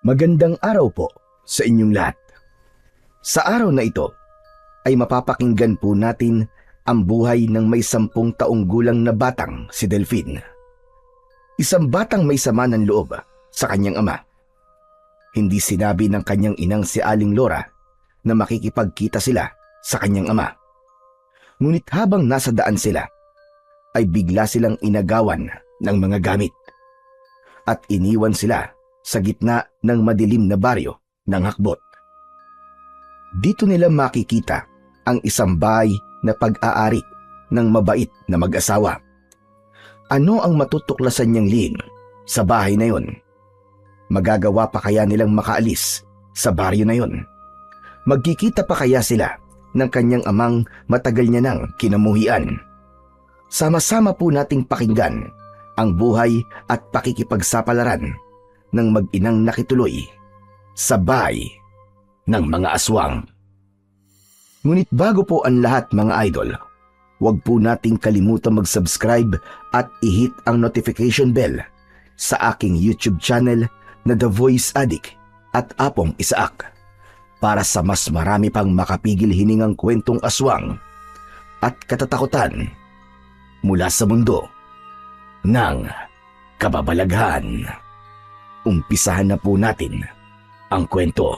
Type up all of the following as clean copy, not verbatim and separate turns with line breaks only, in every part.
Magandang araw po sa inyong lahat. Sa araw na ito ay mapapakinggan po natin ang buhay ng may 10 taong gulang na batang si Delphine. Isang batang may sama ng loob sa kanyang ama. Hindi sinabi ng kanyang inang si Aling Laura na makikipagkita sila sa kanyang ama. Ngunit habang nasa daan sila, ay bigla silang inagawan ng mga gamit at iniwan sila sa gitna ng madilim na baryo ng Hakbot. Dito nila makikita ang isang bahay na pag-aari ng mabait na mag-asawa. Ano ang matutuklasan niyang lihim sa bahay na yon? Magagawa pa kaya nilang makaalis sa baryo na yon? Magkikita pa kaya sila ng kanyang amang matagal niya nang kinamuhian? Sama-sama po nating pakinggan ang buhay at pakikipagsapalaran ng mag-inang nakituloy sa bahay ng mga aswang. Ngunit bago po ang lahat mga idol, huwag po nating kalimutan mag-subscribe at i-hit ang notification bell sa aking YouTube channel na The Voice Addict at Apong Isaak para sa mas marami pang makapigil hiningang kwentong aswang at katatakutan mula sa mundo ng kababalaghan. Umpisahan na po natin ang kwento.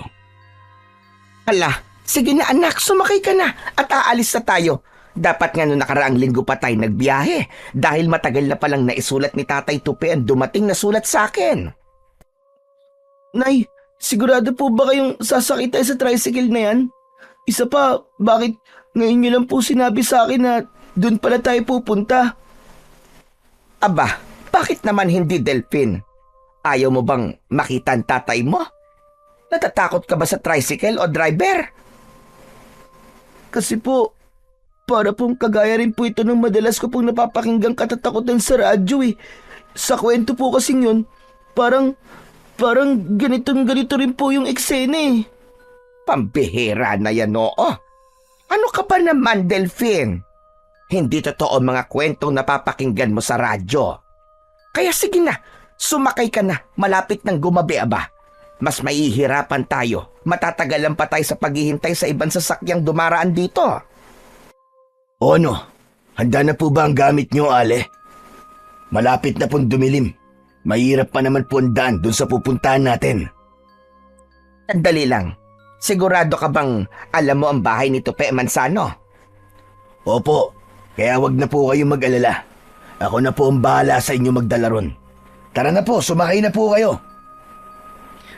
Hala, sige na anak, sumakay ka na at aalis na tayo. Dapat nga noong nakaraang linggo pa tayo nagbiyahe dahil matagal na palang naisulat ni Tatay Tupi ang dumating na sulat sa akin.
Nay, sigurado po ba kayong sasakay tayo sa tricycle na yan? Isa pa, bakit ngayon nyo lang po sinabi sa akin na doon pala tayo pupunta?
Aba, bakit naman hindi, Delphine? Ayaw mo bang makita ang tatay mo? Natatakot ka ba sa tricycle o driver?
Kasi po, para pong kagaya rin po ito ng madalas ko pong napapakinggang katatakutan sa radyo eh. Sa kwento po kasing yun, parang ganito rin po yung eksena eh.
Pambihira na yan, oo. Ano ka ba naman, Delphine? Hindi totoo mga kwentong napapakinggan mo sa radyo. Kaya sige na, sumakay ka na, malapit ng gumabi aba. Mas maihirapan tayo, matatagalan pa tayo sa paghihintay sa ibang sasakyang dumaraan dito.
O ano, handa na po ba ang gamit niyo, Ale? Malapit na pong dumilim. Mahirap pa naman po ang daan dun sa pupuntahan natin.
Sandali lang, sigurado ka bang alam mo ang bahay ni Tupe Manzano?
Opo, kaya wag na po kayong mag-alala. Ako na po ang bahala sa inyo magdala ron. Tara na po, sumakay na po kayo.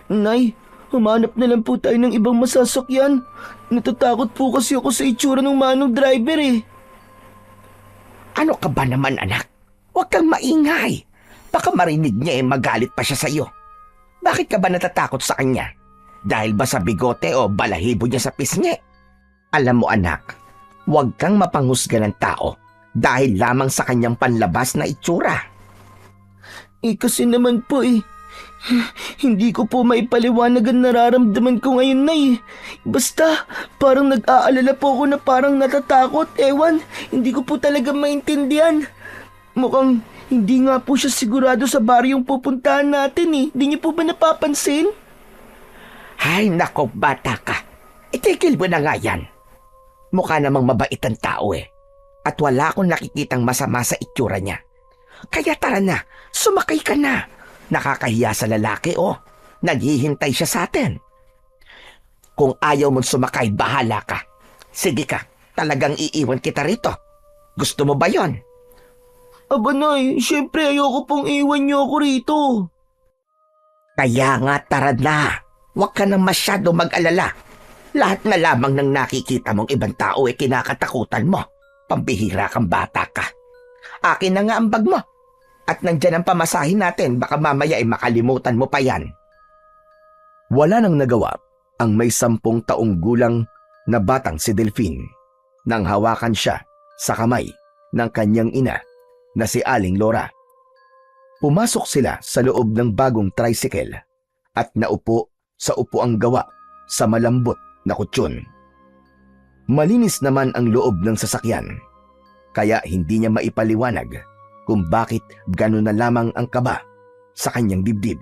Nay, humanap na lang po tayo ng ibang masasakyan. Natatakot po kasi ako sa itsura ng manong driver eh.
Ano ka ba naman anak? Huwag kang maingay. Baka marinig niya magalit pa siya sa iyo. Bakit ka ba natatakot sa kanya? Dahil ba sa bigote o balahibo niya sa pisngi? Alam mo anak, huwag kang mapanghusga ng tao dahil lamang sa kanyang panlabas na itsura.
Kasi naman po hindi ko po maipaliwanag ang nararamdaman ko ngayon, Nay. Basta, parang nag-aalala po ako na parang natatakot. Ewan, hindi ko po talaga maintindihan. Mukhang hindi nga po siya sigurado sa baryong pupuntahan natin eh. Hindi niyo po ba napapansin?
Ay nako bata ka, itigil mo na nga yan. Mukha namang mabait ang tao eh. At wala akong nakikitang masama sa itsura niya. Kaya tara na, sumakay ka na. Nakakahiya sa lalaki naghihintay siya sa atin. Kung ayaw mong sumakay, bahala ka. Sige ka, talagang iiwan kita rito. Gusto mo ba yon?
Aba Nay, syempre ayoko pong iwan niyo ako rito.
Kaya nga tara na. Huwag ka nang masyado mag-alala. Lahat na lamang ng nakikita mong ibang tao kinakatakutan mo. Pambihira kang bata ka. Akin na nga ang bag mo. At nandyan ang pamasahin natin, baka mamaya makalimutan mo pa yan.
Wala nang nagawa ang may 10 taong gulang na batang si Delphine nang hawakan siya sa kamay ng kanyang ina na si Aling Laura. Pumasok sila sa loob ng bagong tricycle at naupo sa upuang gawa sa malambot na kutsyon. Malinis naman ang loob ng sasakyan, kaya hindi niya maipaliwanag kung bakit gano'n na lamang ang kaba sa kanyang dibdib.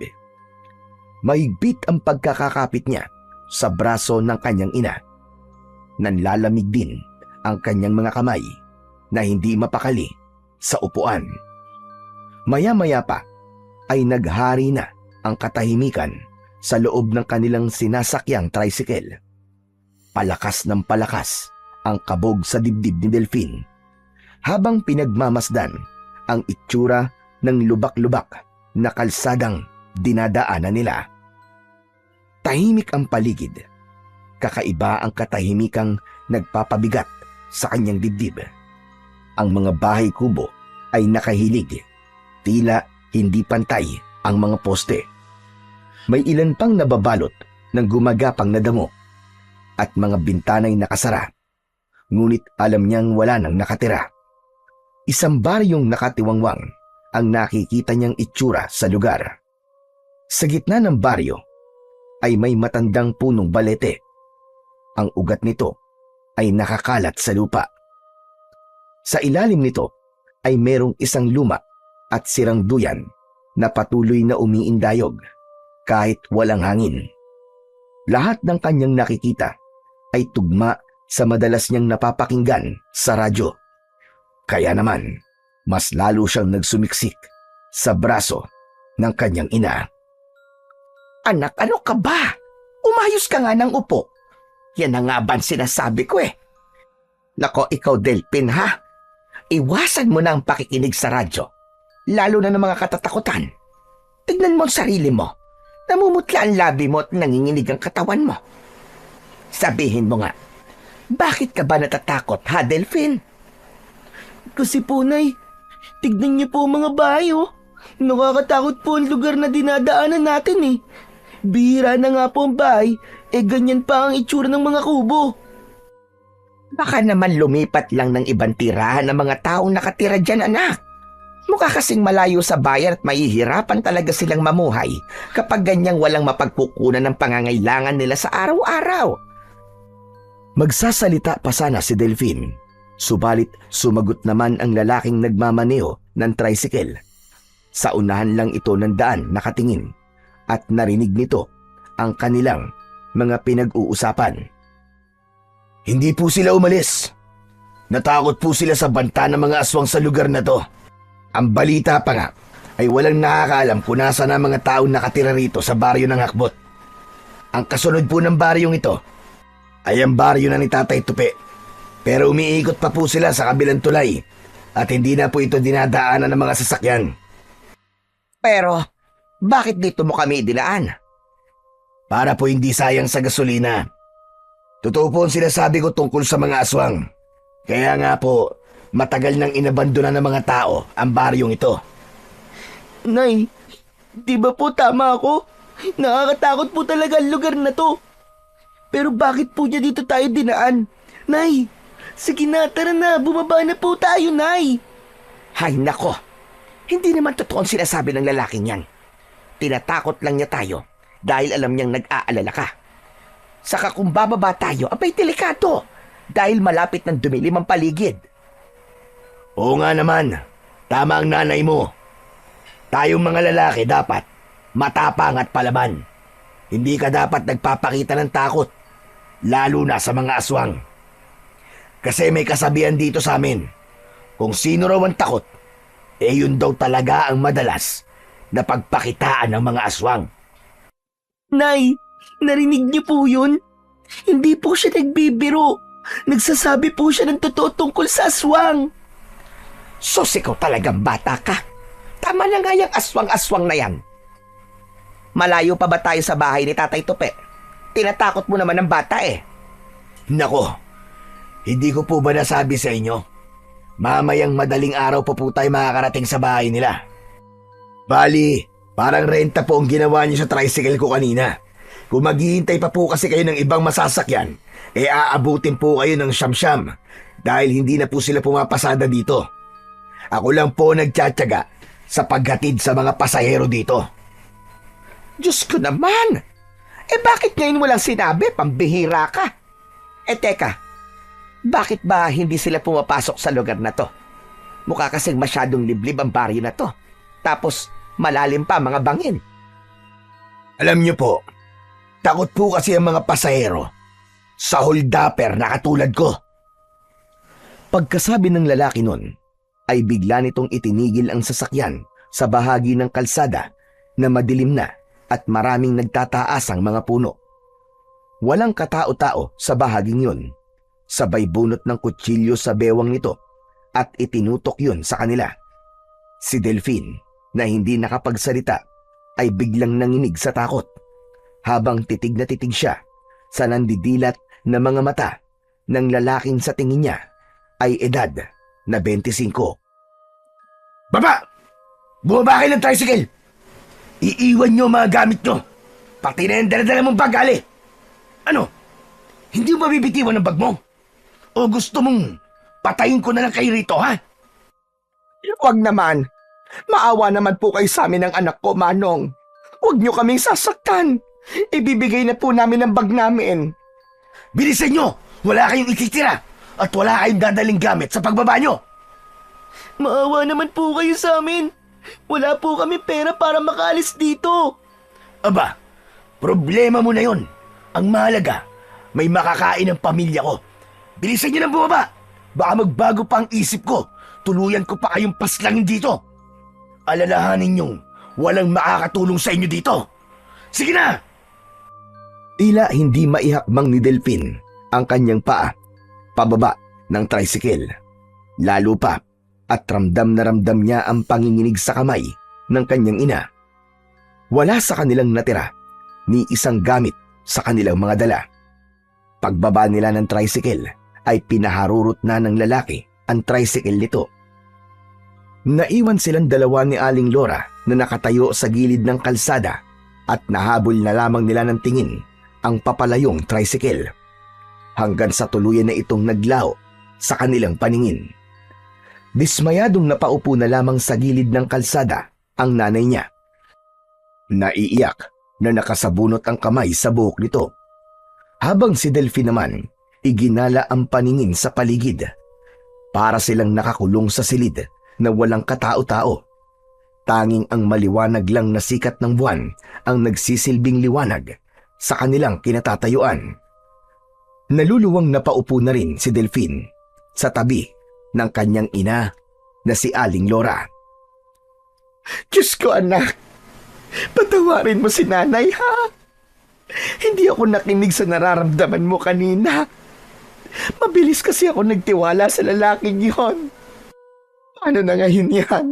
Mahigpit ang pagkakakapit niya sa braso ng kanyang ina. Nanlalamig din ang kanyang mga kamay na hindi mapakali sa upuan. Maya-maya pa ay naghari na ang katahimikan sa loob ng kanilang sinasakyang tricycle. Palakas ng palakas ang kabog sa dibdib ni Delphine habang pinagmamasdan ang itsura ng lubak-lubak na kalsadang dinadaanan nila. Tahimik ang paligid. Kakaiba ang katahimikang nagpapabigat sa kanyang dibdib. Ang mga bahay kubo ay nakahilig. Tila hindi pantay ang mga poste. May ilan pang nababalot ng gumagapang na damo at mga bintanay nakasara. Ngunit alam niyang wala nang nakatira. Isang baryong nakatiwangwang ang nakikita niyang itsura sa lugar. Sa gitna ng baryo ay may matandang punong balete. Ang ugat nito ay nakakalat sa lupa. Sa ilalim nito ay merong isang luma at sirang duyan na patuloy na umiindayog kahit walang hangin. Lahat ng kanyang nakikita ay tugma sa madalas niyang napapakinggan sa radyo. Kaya naman, mas lalo siyang nagsumiksik sa braso ng kanyang ina.
Anak, ano ka ba? Umayos ka nga ng upo. Yan na nga ba ang sinasabi ko eh. Nako, ikaw Delphine ha? Iwasan mo na ang pakikinig sa radyo. Lalo na ng mga katatakutan. Tignan mo ang sarili mo. Namumutla ang labi mo at nanginginig ang katawan mo. Sabihin mo nga, bakit ka ba natatakot ha, Delphine?
Kasi po, Nay, tignan niyo po ang mga bahay, oh. Nakakatakot po ang lugar na dinadaanan natin, eh. Bihira na nga po ang bahay, ganyan pa ang itsura ng mga kubo.
Baka naman lumipat lang ng ibang tirahan ng mga taong nakatira dyan, anak. Mukha kasing malayo sa bayan at mahihirapan talaga silang mamuhay kapag ganyang walang mapagkukunan ng pangangailangan nila sa araw-araw.
Magsasalita pa sana si Delphine, subalit sumagot naman ang lalaking nagmamaneo ng tricycle. Sa unahan lang ito ng daan nakatingin at narinig nito ang kanilang mga pinag-uusapan. Hindi po sila umalis. Natakot po sila sa banta ng mga aswang sa lugar na to. Ang balita pa nga ay walang nakakaalam kung nasa na mga taong nakatira rito sa baryo ng Hakbot. Ang kasunod po ng baryong ito ay ang baryo na ni Tatay Tupi. Pero umiikot pa po sila sa kabilang tulay at hindi na po ito dinadaanan ng mga sasakyan.
Pero, bakit dito mo kami dinaan?
Para po hindi sayang sa gasolina. Totoo po ang sinasabi ko tungkol sa mga aswang. Kaya nga po, matagal nang inabandona ng mga tao ang baryong ito.
Nay, di ba po tama ako? Nakakatakot po talaga ang lugar na to. Pero bakit po niya dito tayo dinaan? Nay, sige na, tara na, bumaba na po tayo, Nay.
Hay nako, hindi naman totoo ang sinasabi ng lalaking yan. Tinatakot lang niya tayo dahil alam niyang nag-aalala ka. Saka kung bababa tayo, abay delikado dahil malapit ng dumilim ang paligid.
Oo nga naman, tama ang nanay mo. Tayong mga lalaki dapat matapang at palaban. Hindi ka dapat nagpapakita ng takot, lalo na sa mga aswang. Kasi may kasabihan dito sa amin, kung sino raw ang takot, yun daw talaga ang madalas na pagpakitaan ng mga aswang.
Nay, narinig niyo po yun? Hindi po siya nagbibiro. Nagsasabi po siya ng totoo tungkol sa aswang.
Sus, ikaw talagang bata ka. Tama na nga yung aswang-aswang na yan. Malayo pa ba tayo sa bahay ni Tatay Tupi? Tinatakot mo naman ng bata eh.
Nako, hindi ko po ba nasabi sa inyo? Mamayang madaling araw pa po tayo makakarating sa bahay nila. Bali, parang renta po ang ginawa niyo sa tricycle ko kanina. Kung maghihintay pa po kasi kayo ng ibang masasakyan, aabutin po kayo ng siyam-siyam dahil hindi na po sila pumapasada dito. Ako lang po nagtsatsaga sa paghatid sa mga pasahero dito.
Diyos ko naman! Bakit ngayon walang sinabi? Pambihira ka. Teka, bakit ba hindi sila pumapasok sa lugar na to? Mukha kasing masyadong liblib ang baryo na to. Tapos malalim pa mga bangin.
Alam niyo po, takot po kasi ang mga pasahero sa holdupper na katulad ko. Pagkasabi ng lalaki nun, ay bigla nitong itinigil ang sasakyan sa bahagi ng kalsada na madilim na at maraming nagtataasang mga puno. Walang katao-tao sa bahaging yun. Sabay bunot ng kutsilyo sa bewang nito at itinutok yun sa kanila. Si Delphine, na hindi nakapagsalita, ay biglang nanginig sa takot habang titig na titig siya sa nandidilat na mga mata ng lalaking sa tingin niya ay edad na 25. Baba! Bumaba kayo ng tricycle! Iiwan niyo mga gamit niyo, pati na yung dala-dala mong bagali. Ano? Hindi mo mabibitiwan ng bag mo? O gusto mong patayin ko na lang kayo rito, ha?
Huwag naman. Maawa naman po kayo sa amin ng anak ko, Manong. Huwag niyo kaming sasaktan. Ibibigay na po namin ang bag namin.
Bilisan niyo! Wala kayong ititira at wala kayong dadaling gamit sa pagbaba niyo.
Maawa naman po kayo sa amin. Wala po kami pera para makaalis dito.
Aba, problema mo na yon. Ang mahalaga, may makakain ang pamilya ko. Bilisan niyo nang bumaba. Baka magbago pa ang isip ko. Tuluyan ko pa kayong paslangin dito. Alalahanin niyong walang makakatulong sa inyo dito. Sige na! Tila hindi maihakbang ni Delphine ang kanyang paa pababa ng tricycle. Lalo pa at ramdam na ramdam niya ang panginginig sa kamay ng kanyang ina. Wala sa kanilang natira ni isang gamit sa kanilang mga dala. Pagbaba nila ng tricycle ay pinaharurot na ng lalaki ang tricycle nito. Naiwan silang dalawa ni Aling Laura na nakatayo sa gilid ng kalsada at nahabol na lamang nila ng tingin ang papalayong tricycle hanggang sa tuluyan na itong naglaho sa kanilang paningin. Dismayadong napaupo na lamang sa gilid ng kalsada ang nanay niya. Naiiyak na nakasabunot ang kamay sa buhok nito. Habang si Delphine naman, iginala ang paningin sa paligid. Para silang nakakulong sa silid na walang katao-tao. Tanging ang maliwanag lang na sikat ng buwan ang nagsisilbing liwanag sa kanilang kinatatayuan. Naluluwang napaupo na rin si Delphine sa tabi ng kanyang ina na si Aling Laura.
Diyos ko, anak. Patawarin mo si nanay, ha? Hindi ako nakinig sa nararamdaman mo kanina. Mabilis kasi ako nagtiwala sa lalaking yon. Paano na ngayon yan?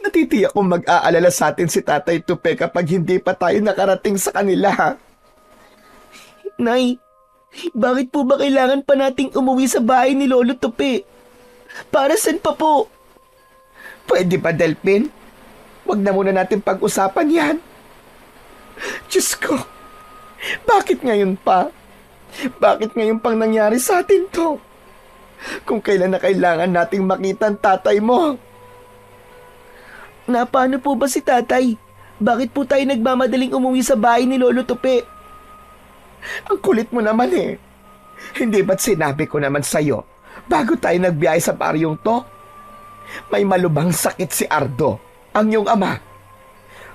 Natitiyak kong mag-aalala sa atin si Tatay Tupe kapag hindi pa tayo nakarating sa kanila.
Nay, bakit po ba kailangan pa nating umuwi sa bahay ni Lolo Tupe? Para saan pa po?
Pwede ba, Delphine? Huwag na muna natin pag-usapan yan. Diyos ko, bakit ngayon pa? Bakit ngayon pang nangyari sa atin to? Kung kailan na kailangan nating makita ang tatay mo.
Paano po ba si tatay? Bakit po tayo nagmamadaling umuwi sa bahay ni Lolo Tupe?
Ang kulit mo naman eh. Hindi ba't sinabi ko naman sa'yo bago tayo nagbiyahe sa baryong to? May malubhang sakit si Ardo, ang iyong ama.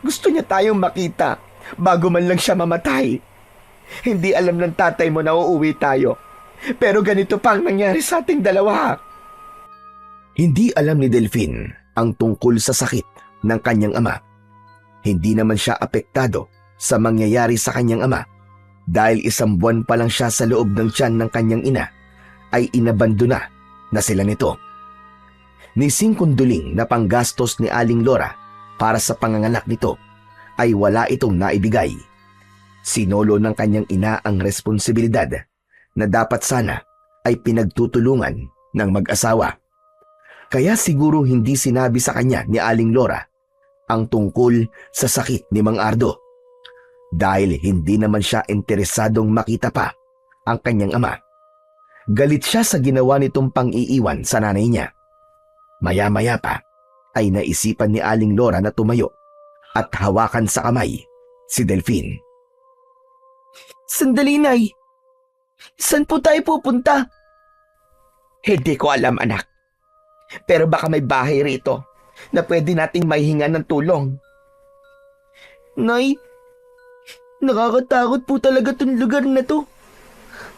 Gusto niya tayong makita bago man lang siya mamatay. Hindi alam ng tatay mo na uuwi tayo. Pero ganito pa ang nangyari sa ating dalawa. Hindi alam ni Delphine ang tungkol sa sakit ng kanyang ama. Hindi naman siya apektado sa mangyayari sa kanyang ama dahil 1 buwan pa lang siya sa loob ng tiyan ng kanyang ina ay inabandona na sila nito. Ni singkunduling na panggastos ni Aling Laura para sa panganganak nito ay wala itong naibigay. Sinolo ng kanyang ina ang responsibilidad na dapat sana ay pinagtutulungan ng mag-asawa. Kaya siguro hindi sinabi sa kanya ni Aling Laura ang tungkol sa sakit ni Mang Ardo dahil hindi naman siya interesadong makita pa ang kanyang ama. Galit siya sa ginawa nitong pang-iiwan sa nanay niya. Maya-maya pa ay naisipan ni Aling Laura na tumayo at hawakan sa kamay si Delphine.
Sandali, Nay. Saan po tayo pupunta?
Hindi ko alam, anak. Pero baka may bahay rito na pwede nating mahihinga ng tulong.
Nay, Nakakatakot po talaga tong lugar na to.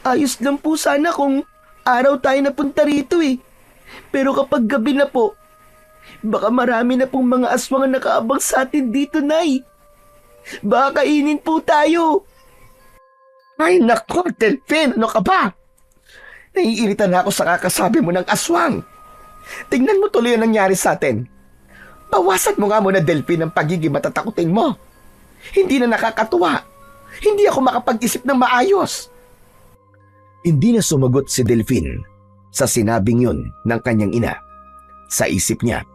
Ayos lang po sana kung araw tayo napunta rito eh. Pero kapag gabi na po, baka marami na pong mga aswang ang nakaabang sa atin dito, Nay. Baka kainin po tayo.
Ay nako, Delphin, ano ka ba? Naiirita na ako sa kakasabi mo ng aswang. Tingnan mo tuloy ang nangyari sa atin. Bawasan mo nga muna, Delphin, ang pagiging matatakutin mo. Hindi na nakakatuwa. Hindi ako makapag-isip ng maayos.
Hindi na sumagot si Delphin sa sinabing yun ng kanyang ina. Sa isip niya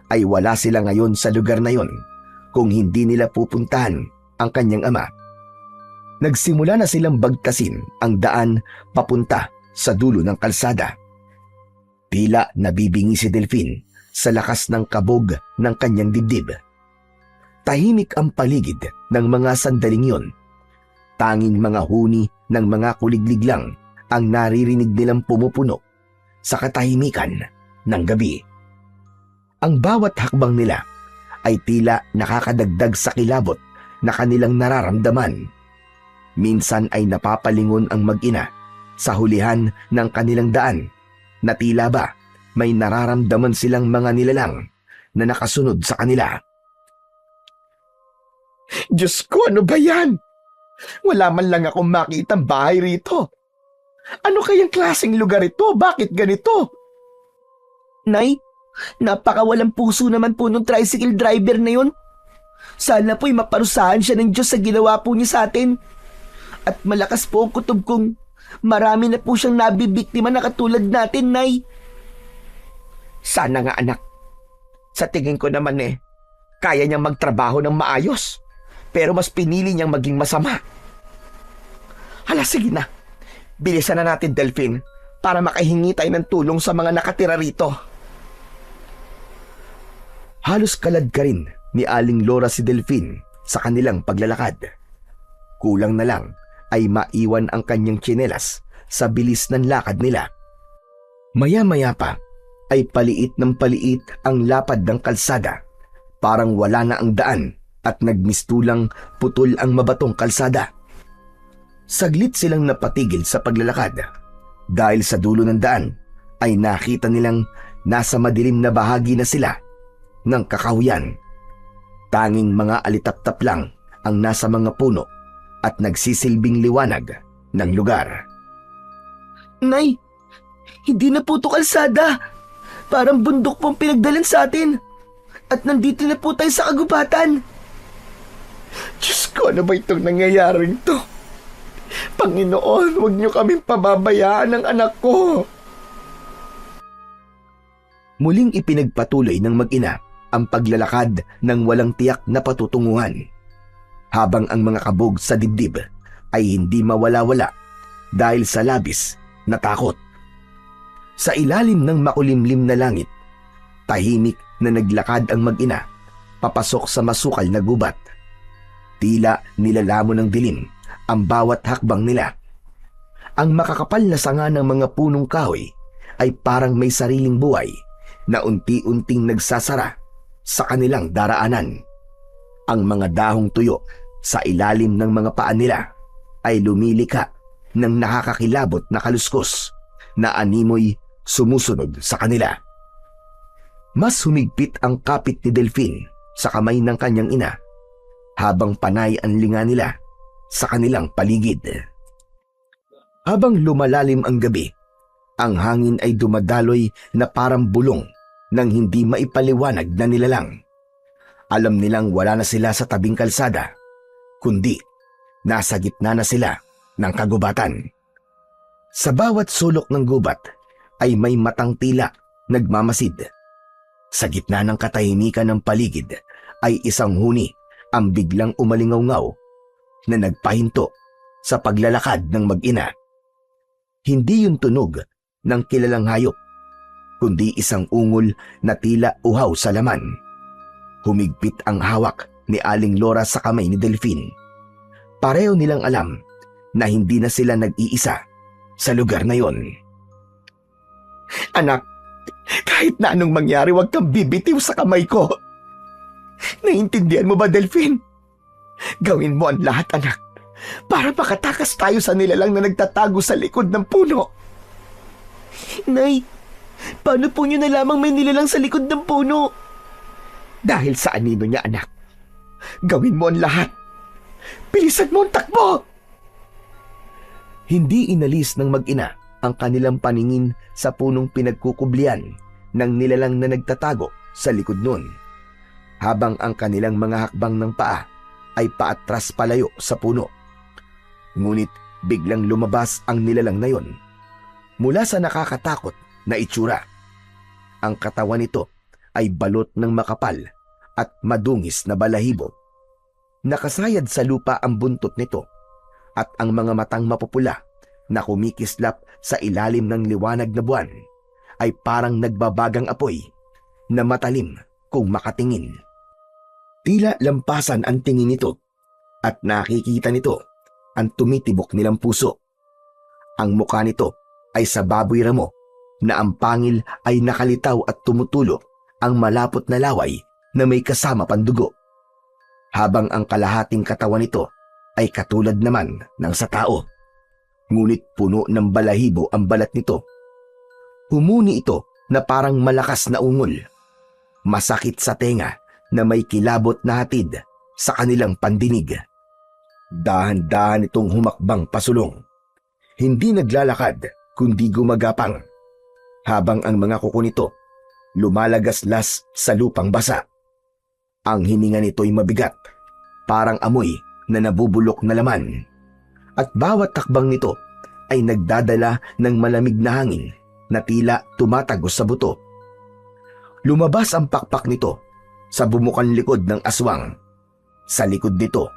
ay wala sila ngayon sa lugar na yon kung hindi nila pupuntahan ang kanyang ama. Nagsimula na silang bagtasin ang daan papunta sa dulo ng kalsada. Tila nabibingi si Delphin sa lakas ng kabog ng kanyang dibdib. Tahimik ang paligid ng mga sandaling yon. Tanging mga huni ng mga kuliglig lang ang naririnig nilang pumupuno sa katahimikan ng gabi. Ang bawat hakbang nila ay tila nakakadagdag sa kilabot na kanilang nararamdaman. Minsan ay napapalingon ang mag-ina sa hulihan ng kanilang daan na tila ba may nararamdaman silang mga nilalang na nakasunod sa kanila.
Diyos ko, ano ba yan? Wala man lang akong makitang bahay rito. Ano kayang klaseng lugar ito? Bakit ganito?
Nay, napakawalang puso naman po nung tricycle driver na yun. Sana po'y maparusahan siya ng Diyos sa ginawa po niya sa atin. At malakas po ang kutob kong marami na po siyang nabibiktima na katulad natin, Nay.
Sana nga, anak. Sa tingin ko naman kaya niyang magtrabaho ng maayos. Pero mas pinili niyang maging masama. Hala, sige na. Bilisan na natin, Delphin, para makahingi tayo ng tulong sa mga nakatira rito.
Halos kalad ka rin ni Aling Lora si Delphin sa kanilang paglalakad. Kulang na lang ay maiwan ang kanyang tsinelas sa bilis ng lakad nila. Maya-maya pa ay paliit ng paliit ang lapad ng kalsada. Parang wala na ang daan at nagmistulang putol ang mabatong kalsada. Saglit silang napatigil sa paglalakad dahil sa dulo ng daan ay nakita nilang nasa madilim na bahagi na sila ng kakahuyan. Tanging mga alitap-tap lang ang nasa mga puno at nagsisilbing liwanag ng lugar.
Nay, hindi na po ito kalsada. Parang bundok pong pinagdalan sa atin. At nandito na po tayo sa kagubatan.
Diyos ko, ano ba itong nangyayaring to? Panginoon, huwag niyo kaming pababayaan ng anak ko.
Muling ipinagpatuloy ng mag-ina ang paglalakad ng walang tiyak na patutunguhan. Habang ang mga kabog sa dibdib ay hindi mawala-wala dahil sa labis na takot. Sa ilalim ng makulimlim na langit, tahimik na naglakad ang mag-ina papasok sa masukal na gubat. Tila nilalamon ng dilim ang bawat hakbang nila. Ang makakapal na sanga ng mga punong kahoy ay parang may sariling buhay na unti-unting nagsasara sa kanilang daraanan. Ang mga dahong tuyo sa ilalim ng mga paa nila ay lumilika ng nakakakilabot na kaluskos na animoy sumusunod sa kanila. Mas humigpit ang kapit ni Delphin sa kamay ng kanyang ina habang panay ang linga nila sa kanilang paligid. Habang lumalalim ang gabi, ang hangin ay dumadaloy na parang bulong ng hindi maipaliwanag na nilalang. Alam nilang wala na sila sa tabing kalsada, kundi nasa gitna na sila ng kagubatan. Sa bawat sulok ng gubat ay may matang tila nagmamasid. Sa gitna ng katahimikan ng paligid ay isang huni ang biglang umalingaw-ngaw na nagpahinto sa paglalakad ng mag-ina. Hindi yun tunog ng kilalang hayop, kundi isang ungol na tila uhaw sa laman. Humigpit ang hawak ni Aling Lora sa kamay ni Delphin. Pareho nilang alam na hindi na sila nag-iisa sa lugar na yon.
Anak, kahit na anong mangyari, huwag kang bibitiw sa kamay ko. Naiintindihan mo ba, Delphin? Gawin mo ang lahat, anak,
para makatakas tayo sa nilalang na nagtatago sa likod ng puno.
Nay, paano po niyo nalamang may nilalang sa likod ng puno?
Dahil sa anino niya, anak.
Gawin mo ang lahat. Bilisan mo ang takbo! Hindi inalis ng mag-ina ang kanilang paningin sa punong pinagkukublian ng nilalang na nagtatago sa likod nun, habang ang kanilang mga hakbang ng paa ay paatras palayo sa puno. Ngunit biglang lumabas ang nilalang na yon mula sa nakakatakot na itsura. Ang katawan nito ay balot ng makapal at madungis na balahibo. Nakasayad sa lupa ang buntot nito at ang mga matang mapupula na kumikislap sa ilalim ng liwanag na buwan ay parang nagbabagang apoy na matalim kung makatingin. Tila lampasan ang tingin nito at nakikita nito ang tumitibok nilang puso. Ang mukha nito ay sa baboy ramo na ang pangil ay nakalitaw at tumutulo ang malapot na laway na may kasama pandugo, habang ang kalahating katawan nito ay katulad naman ng sa tao. Ngunit puno ng balahibo ang balat nito. Humuni ito na parang malakas na ungol. Masakit sa tenga na may kilabot na hatid sa kanilang pandinig. Dahan-dahan itong humakbang pasulong. Hindi naglalakad kundi gumagapang, habang ang mga kuko nito lumalagaslas sa lupang basa. Ang hininga nito'y mabigat, parang amoy na nabubulok na laman. At bawat takbang nito ay nagdadala ng malamig na hangin na tila tumatagos sa buto. Lumabas ang pakpak nito sa bumukan likod ng aswang. Sa likod nito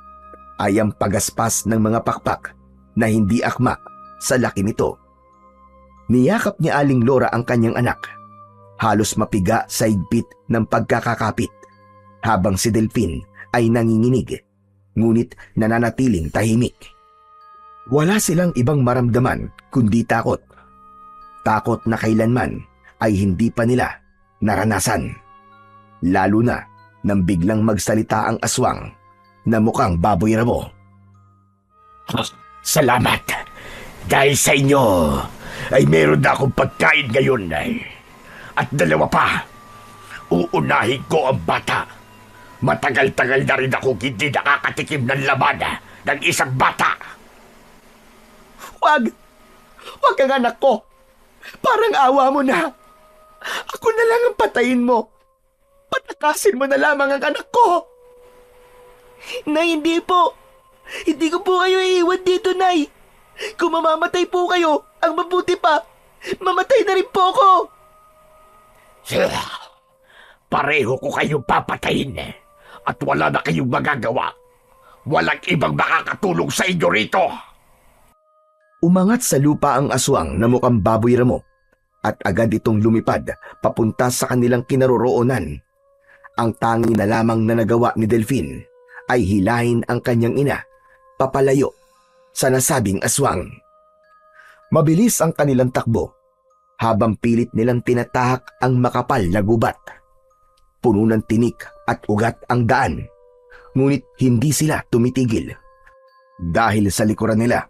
ay ang pagaspas ng mga pakpak na hindi akma sa laki nito. Niyakap ni Aling Lora ang kanyang anak, halos mapiga sa higpit ng pagkakakapit, habang si Delphine ay nanginginig, ngunit nananatiling tahimik. Wala silang ibang maramdaman kundi takot. Takot na kailanman ay hindi pa nila naranasan. Lalo na nang biglang magsalita ang aswang na mukhang baboy ramo.
Salamat. Dahil sa inyo ay meron na akong pagkain ngayon. At dalawa pa, uunahin ko ang bata. Matagal-tagal na rin akong hindi nakakatikim ng laman ng isang bata.
Wag! Wag ang anak ko! Parang awa mo na! Ako na lang ang patayin mo! Patakasin mo na lamang ang anak ko!
Nay, hindi po. Hindi ko po kayo iiwan dito, Nay. Kung mamamatay po kayo, ang mabuti pa, mamatay na rin po ako.
Pareho ko kayong papatayin at wala na kayong magagawa. Walang ibang makakatulong sa inyo rito.
Umangat sa lupa ang aswang na mukhang baboy ramo at agad itong lumipad papunta sa kanilang kinaroroonan. Ang tangi na lamang na nagawa ni Delphine ay hilahin ang kanyang ina papalayo sa nasabing aswang. Mabilis ang kanilang takbo habang pilit nilang tinatahak ang makapal na gubat. Puno ng tinik at ugat ang daan, ngunit hindi sila tumitigil. Dahil sa likuran nila,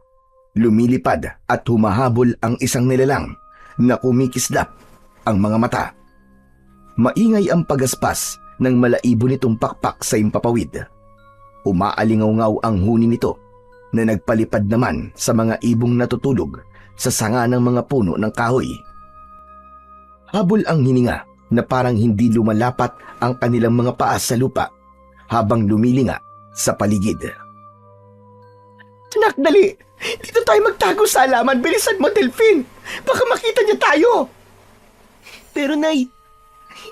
lumilipad at humahabol ang isang nilalang na kumikislap ang mga mata. Maingay ang pagaspas ng malaibo nitong pakpak sa impapawid. Umaalingaw-ngaw ang huni nito na nagpalipad naman sa mga ibong natutulog sa sanga ng mga puno ng kahoy. Habol ang hininga na parang hindi lumalapat ang kanilang mga paa sa lupa habang lumilinga sa paligid.
Anak, dali! Dito tayo magtago sa halaman. Bilisan mo, Delphine! Baka makita niya tayo! Pero, Nay,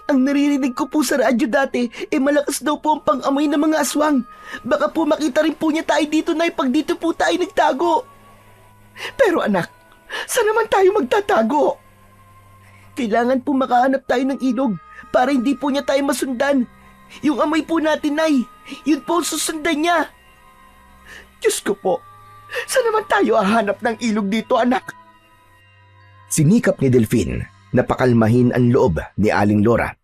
ang naririnig ko po sa radyo dati, malakas daw po ang pang-amoy ng mga aswang. Baka po makita rin po niya tayo dito, Nay, pag dito po tayo nagtago. Pero anak, saan naman tayo magtatago? Kailangan po makahanap tayo ng ilog para hindi po niya tayo masundan. Yung amoy po natin, Nay, yun po ang susundan niya. Diyos ko po, saan naman tayo hahanap ng ilog dito, anak?
Sinikap ni Delphine na pakalmahin ang loob ni Aling Lora.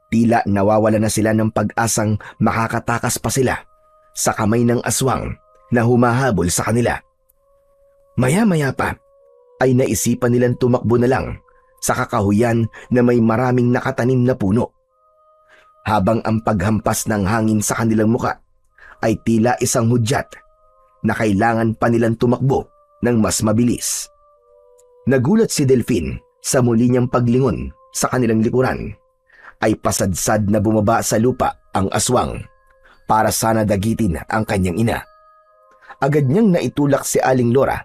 Tila nawawala na sila ng pag-asang makakatakas pa sila sa kamay ng aswang na humahabol sa kanila. Maya-maya pa ay naisipan nilang tumakbo na lang sa kakahuyan na may maraming nakatanim na puno. Habang ang paghampas ng hangin sa kanilang muka ay tila isang hudyat na kailangan pa nilang tumakbo ng mas mabilis. Nagulat si Delphine sa muli niyang paglingon sa kanilang likuran. Ay pasadsad na bumaba sa lupa ang aswang para sana dagitin ang kanyang ina. Agad niyang naitulak si Aling Lora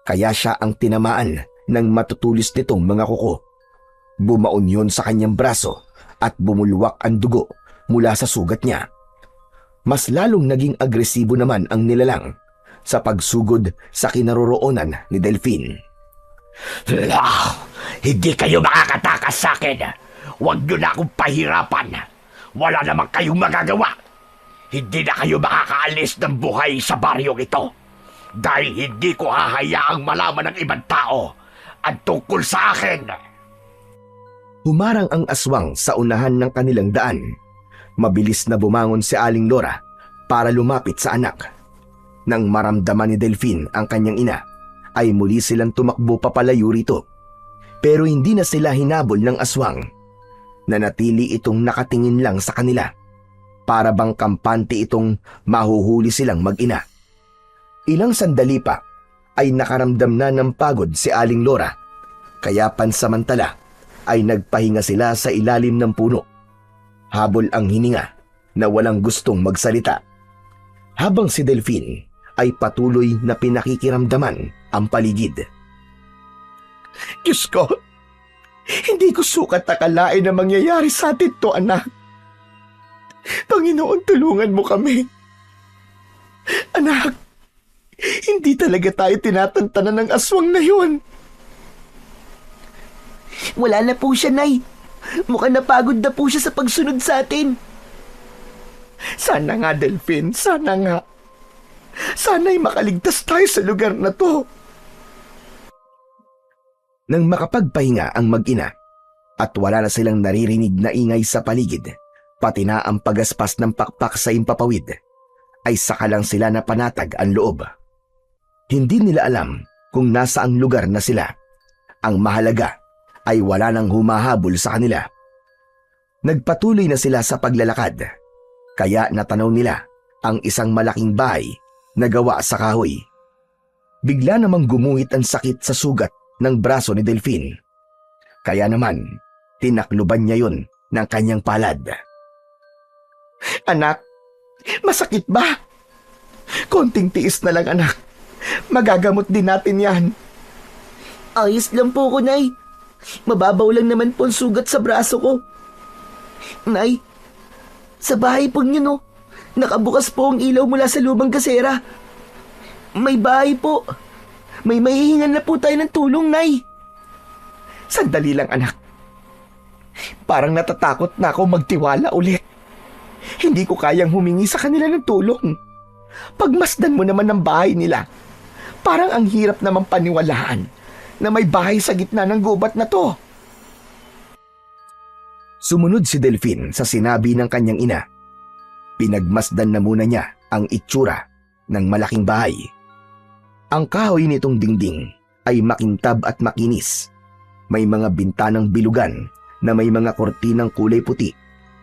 kaya siya ang tinamaan ng matutulis nitong mga kuko. Bumaon yun sa kanyang braso at bumulwak ang dugo mula sa sugat niya. Mas lalong naging agresibo naman ang nilalang sa pagsugod sa kinaroroonan ni Delphine.
Hindi kayo makakatakas sa akin. Huwag niyo na akong pahirapan. Wala naman kayong magagawa. Hindi na kayo makakaalis ng buhay sa baryong ito. Dahil hindi ko hahayaang malaman ng ibang tao ang tungkol sa akin.
Humarang ang aswang sa unahan ng kanilang daan. Mabilis na bumangon si Aling Lora para lumapit sa anak. Nang maramdaman ni Delphine ang kanyang ina, ay muli silang tumakbo papalayo rito. Pero hindi na sila hinabol ng aswang. Nanatili itong nakatingin lang sa kanila. Para bang kampante itong mahuhuli silang mag-ina. Ilang sandali pa ay nakaramdam na ng pagod si Aling Lora. Kaya pansamantala ay nagpahinga sila sa ilalim ng puno. Habol ang hininga na walang gustong magsalita. Habang si Delphine ay patuloy na pinakikiramdaman ang paligid.
Diyos ko, hindi ko sukat akalain na mangyayari sa atin to, anak. Panginoon, tulungan mo kami. Anak, hindi talaga tayo tinatantanan ng aswang na yun.
Wala na po siya, Nay. Mukhang napagod na po siya sa pagsunod sa atin.
Sana nga, Delphine, sana nga. Sana'y makaligtas tayo sa lugar na to.
Nang makapagpahinga ang mag-ina at wala na silang naririnig na ingay sa paligid, pati na ang pagaspas ng pakpak sa impapawid, ay saka lang sila napanatag ang loob. Hindi nila alam kung nasaang lugar na sila. Ang mahalaga ay wala nang humahabol sa kanila. Nagpatuloy na sila sa paglalakad, kaya natanaw nila ang isang malaking bahay na gawa sa kahoy. Bigla namang gumuhit ang sakit sa sugat ng braso ni Delphine. Kaya naman, tinakluban niya yon ng kanyang palad.
Anak, masakit ba? Konting tiis na lang, anak. Magagamot din natin yan.
Ayos lang po ko, Nay. Mababaw lang naman po ang sugat sa braso ko. Nay, sa bahay po niyo, no? Nakabukas po ang ilaw mula sa lubang kasera. May bahay po. May mahihingan na po tayo ng tulong, Nay.
Sandali lang, anak. Parang natatakot na ako magtiwala ulit. Hindi ko kayang humingi sa kanila ng tulong. Pagmasdan mo naman ng bahay nila, parang ang hirap namang paniwalaan na may bahay sa gitna ng gubat na to.
Sumunod si Delphine sa sinabi ng kanyang ina. Pinagmasdan na muna niya ang itsura ng malaking bahay. Ang kahoy nitong dingding ay makintab at makinis. May mga bintanang bilugan na may mga kortinang kulay puti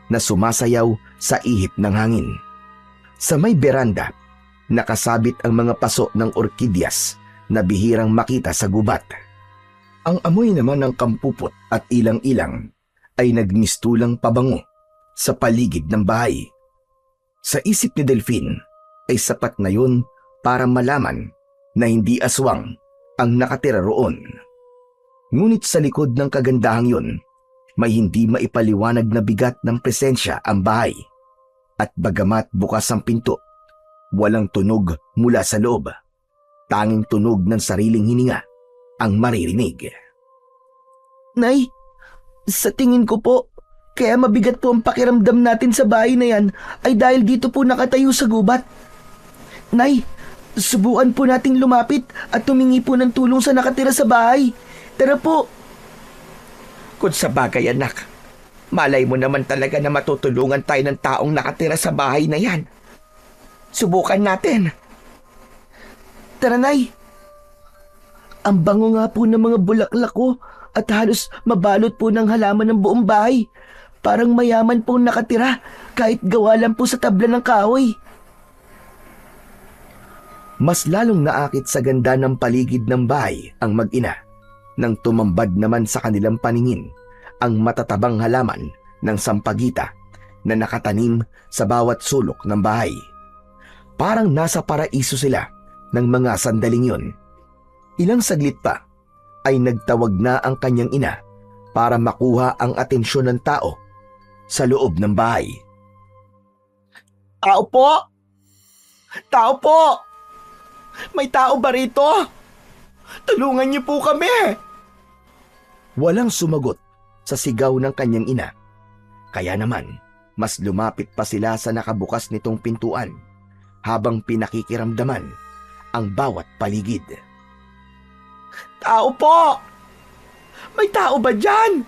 na sumasayaw sa ihip ng hangin. Sa may beranda, nakasabit ang mga paso ng orkidyas na bihirang makita sa gubat. Ang amoy naman ng kampupot at ilang-ilang ay nagmistulang pabango sa paligid ng bahay. Sa isip ni Delphine ay sapat na yun para malaman na hindi aswang ang nakatira roon. Ngunit sa likod ng kagandahang yun, may hindi maipaliwanag na bigat ng presensya ang bahay. At bagamat bukas ang pinto, walang tunog mula sa loob. Tanging tunog ng sariling hininga ang maririnig.
Nay, sa tingin ko po, kaya mabigat po ang pakiramdam natin sa bahay na yan ay dahil dito po nakatayo sa gubat. Nay, subukan po nating lumapit at tumingi po ng tulong sa nakatira sa bahay. Tara po.
Kung sa bagay, anak, malay mo naman talaga na matutulungan tayo ng taong nakatira sa bahay na yan. Subukan natin.
Tara, Nay. Ang bango nga po ng mga bulaklak ko at halos mabalot po ng halaman ng buong bahay. Parang mayaman pong nakatira kahit gawa lang po sa tabla ng kahoy.
Mas lalong naakit sa ganda ng paligid ng bahay ang mag-ina nang tumambad naman sa kanilang paningin ang matatabang halaman ng sampagita na nakatanim sa bawat sulok ng bahay. Parang nasa paraiso sila ng mga sandaling yun. Ilang saglit pa ay nagtawag na ang kanyang ina para makuha ang atensyon ng tao sa loob ng bahay.
Tao po! Tao po! May tao ba rito? Tulungan niyo po kami!
Walang sumagot sa sigaw ng kanyang ina. Kaya naman, mas lumapit pa sila sa nakabukas nitong pintuan habang pinakikiramdaman ang bawat paligid.
Tao po! May tao ba dyan?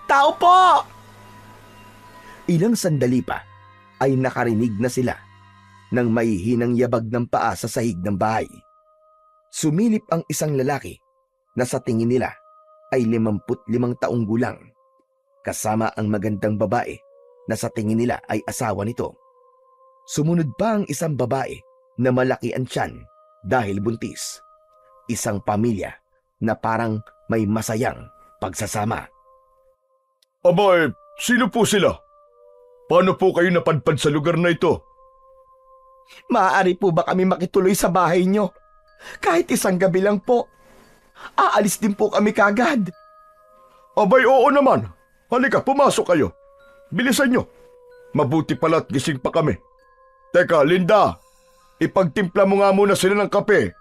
Tao po!
Ilang sandali pa ay nakarinig na sila ng maihinang yabag ng paa sa sahig ng bahay. Sumilip ang isang lalaki na sa tingin nila ay 55 taong gulang, kasama ang magandang babae na sa tingin nila ay asawa nito. Sumunod pa ang isang babae na malaki ang tiyan dahil buntis. Isang pamilya na parang may masayang pagsasama.
Abay, sino po sila? Paano po kayo napadpad sa lugar na ito?
Maaari po ba kami makituloy sa bahay niyo? Kahit isang gabi lang po. Aalis din po kami kagad.
Abay, oo naman. Halika, pumasok kayo. Bilisan nyo. Mabuti pala't gising pa kami. Teka, Linda, ipagtimpla mo nga muna sila ng kape.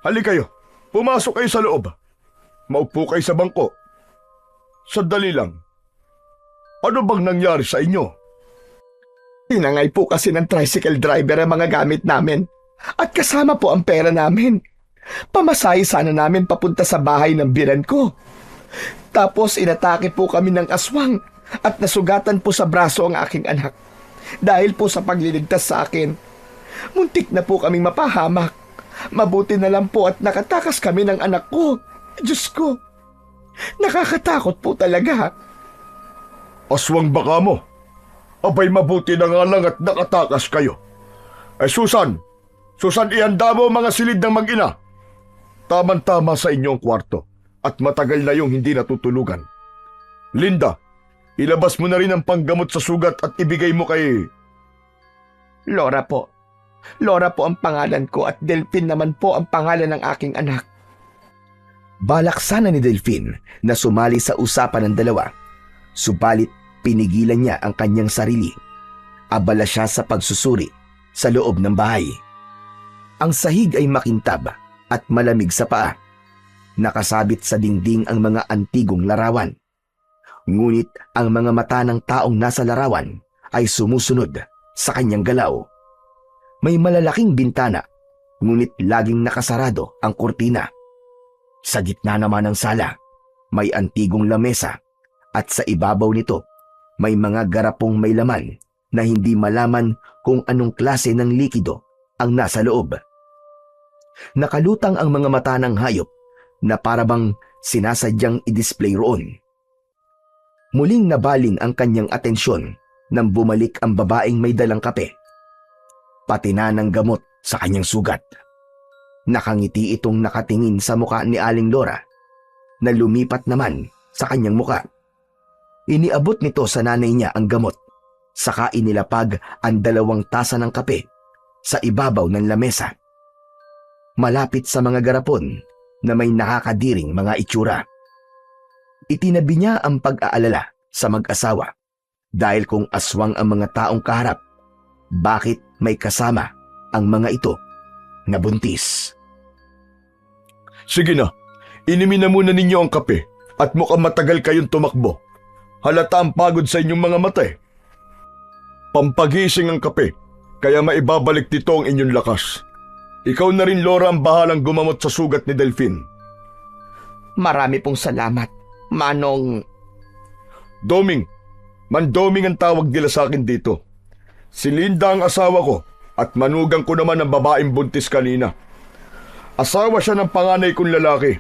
Halika kayo, pumasok kayo sa loob. Maupo kayo sa bangko. Sandali lang. Ano bang nangyari sa inyo?
Tinangay po kasi ng tricycle driver ang mga gamit namin. At kasama po ang pera namin. Pamasahe sana namin papunta sa bahay ng biran ko. Tapos inatake po kami ng aswang at nasugatan po sa braso ang aking anak. Dahil po sa pagliligtas sa akin. Muntik na po kaming mapahamak. Mabuti na lang po at nakatakas kami ng anak ko. Diyos ko, nakakatakot po talaga.
Aswang baka mo. Abay, mabuti na nga lang at nakatakas kayo. Susan, ihanda mo mga silid ng mag-ina. Tama-tama sa inyong kwarto at matagal na yung hindi natutulugan. Linda, ilabas mo na rin ang panggamot sa sugat at ibigay mo kay...
Laura po. Laura po ang pangalan ko at Delphine naman po ang pangalan ng aking anak.
Balak sana ni Delphine na sumali sa usapan ng dalawa. Subalit pinigilan niya ang kanyang sarili. Abala siya sa pagsusuri sa loob ng bahay. Ang sahig ay makintab at malamig sa paa. Nakasabit sa dingding ang mga antigong larawan. Ngunit ang mga mata ng taong nasa larawan ay sumusunod sa kanyang galaw. May malalaking bintana, ngunit laging nakasarado ang kurtina. Sa gitna naman ng sala, may antigong lamesa at sa ibabaw nito may mga garapong may laman na hindi malaman kung anong klase ng likido ang nasa loob. Nakalutang ang mga mata ng hayop na parabang sinasadyang i-display roon. Muling nabaling ang kanyang atensyon nang bumalik ang babaeng may dalang kape. Pati na ng gamot sa kanyang sugat. Nakangiti itong nakatingin sa muka ni Aling Laura na lumipat naman sa kanyang muka. Iniabot nito sa nanay niya ang gamot, saka inilapag ang 2 tasa ng kape sa ibabaw ng lamesa. Malapit sa mga garapon na may nakakadiring mga itsura. Itinabi niya ang pag-aalala sa mag-asawa dahil kung aswang ang mga taong kaharap, bakit may kasama ang mga ito na buntis?
Sige na, inimin na muna ninyo ang kape at mukhang matagal kayong tumakbo. Halata ang pagod sa inyong mga mata eh. Pampagising ang kape, kaya maibabalik dito ang inyong lakas. Ikaw na rin, Laura, ang bahalang gumamot sa sugat ni Delphine.
Marami pong salamat, Manong...
Doming, Mandoming ang tawag nila sa akin dito. Si Linda ang asawa ko at manugang ko naman ang babaeng buntis kanina. Asawa siya ng panganay kong lalaki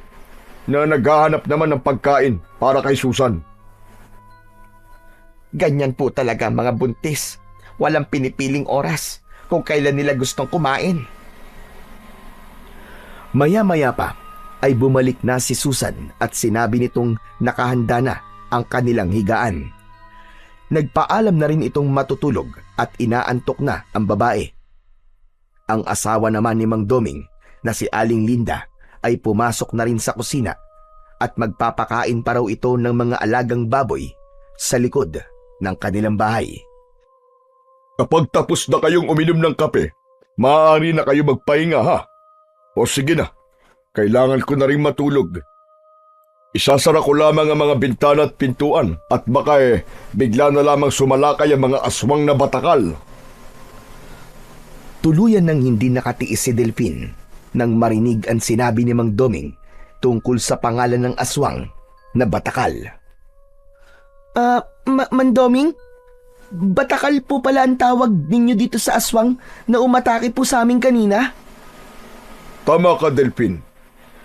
na naghahanap naman ng pagkain para kay Susan.
Ganyan po talaga ang mga buntis. Walang pinipiling oras kung kailan nila gustong kumain.
Maya-maya pa ay bumalik na si Susan at sinabi nitong nakahanda na ang kanilang higaan. Nagpaalam na rin itong matutulog at inaantok na ang babae. Ang asawa naman ni Mang Doming na si Aling Linda ay pumasok na rin sa kusina at magpapakain pa raw ito ng mga alagang baboy sa likod ng kanilang bahay.
Kapag tapos na kayong uminom ng kape, maaari na kayo magpahinga ha. O sige na, kailangan ko na rin matulog. Isasara ko lamang ang mga bintana at pintuan at baka bigla na lamang sumalakay ang mga aswang na batakal.
Tuluyan nang hindi nakatiis si Delphine nang marinig ang sinabi ni Mang Doming tungkol sa pangalan ng aswang na batakal.
Mandoming? Batakal po pala ang tawag ninyo dito sa aswang na umatake po sa amin kanina?
Tama ka, Delphine.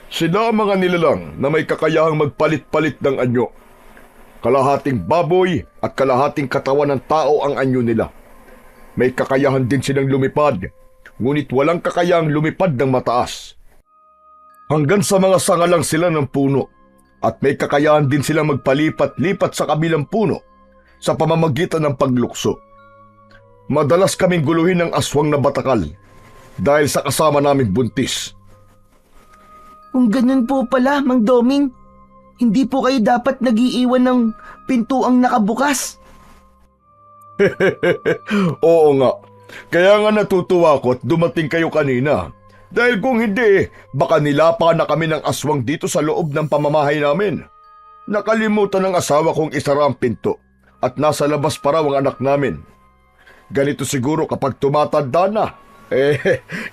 Sila ang mga nilalang na may kakayahang magpalit-palit ng anyo. Kalahating baboy at kalahating katawan ng tao ang anyo nila. May kakayahan din silang lumipad, ngunit walang kakayahang lumipad ng mataas. Hanggang sa mga sanga lang sila ng puno at may kakayahan din silang magpalipat-lipat sa kabilang puno sa pamamagitan ng paglukso. Madalas kaming guluhin ng aswang na batakal dahil sa kasama naming buntis.
Kung ganun po pala, Mang Doming, hindi po kayo dapat nag-iiwan ng pintuang nakabukas.
Oo nga, kaya nga natutuwa ko at dumating kayo kanina. Dahil kung hindi, baka nilapa na kami ng aswang dito sa loob ng pamamahay namin. Nakalimutan ng asawa kong isara ang pinto at nasa labas pa raw ang anak namin. Ganito siguro kapag tumatanda na,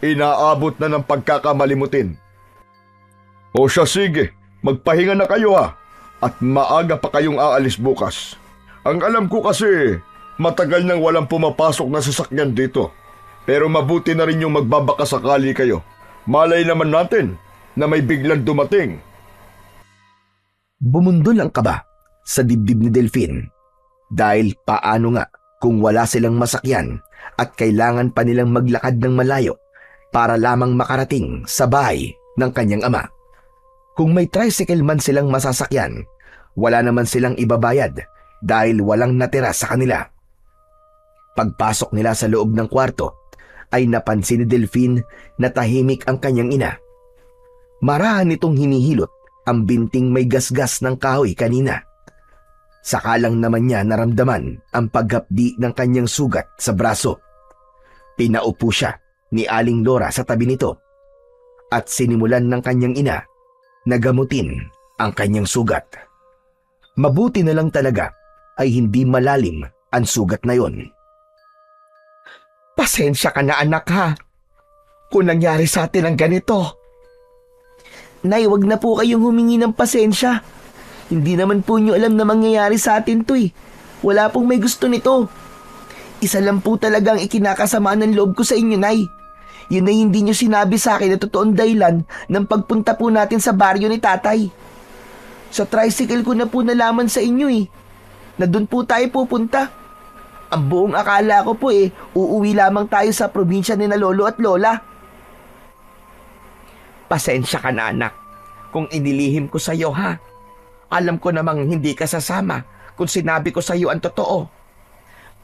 inaabot na ng pagkakamalimutin. O siya, sige, magpahinga na kayo ha, at maaga pa kayong aalis bukas. Ang alam ko kasi, matagal nang walang pumapasok na sasakyan dito. Pero mabuti na rin yung magbabaka sakali kayo. Malay naman natin na may biglang dumating.
Bumundol ang kaba sa dibdib ni Delphine dahil paano nga kung wala silang masakyan at kailangan pa nilang maglakad ng malayo para lamang makarating sa bahay ng kanyang ama. Kung may tricycle man silang masasakyan, wala naman silang ibabayad dahil walang natira sa kanila. Pagpasok nila sa loob ng kwarto, ay napansin ni Delphine na tahimik ang kanyang ina. Marahan nitong hinihilot ang binting may gasgas ng kahoy kanina. Sakalang naman niya naramdaman ang paghapdi ng kanyang sugat sa braso. Pinaupo siya ni Aling Lora sa tabi nito at sinimulan ng kanyang ina na gamutin ang kanyang sugat. Mabuti na lang talaga ay hindi malalim ang sugat na yon.
Pasensya ka na anak ha, kung nangyari sa atin ang ganito.
Nay, wag na po kayong humingi ng pasensya. Hindi naman po nyo alam na mangyayari sa atin to eh. Wala pong may gusto nito. Isa lang po talaga ang ikinakasama ng loob ko sa inyo, Nay. Yun ay hindi nyo sinabi sa akin na totoong dahilan ng pagpunta po natin sa baryo ni Tatay. Sa tricycle ko na po nalaman sa inyo eh, na doon po tayo pupunta. Ang buong akala ko po uuwi lamang tayo sa probinsya ni na Lolo at Lola.
Pasensya ka na anak, kung inilihim ko sa iyo ha. Alam ko namang hindi ka sasama kung sinabi ko sa iyo ang totoo.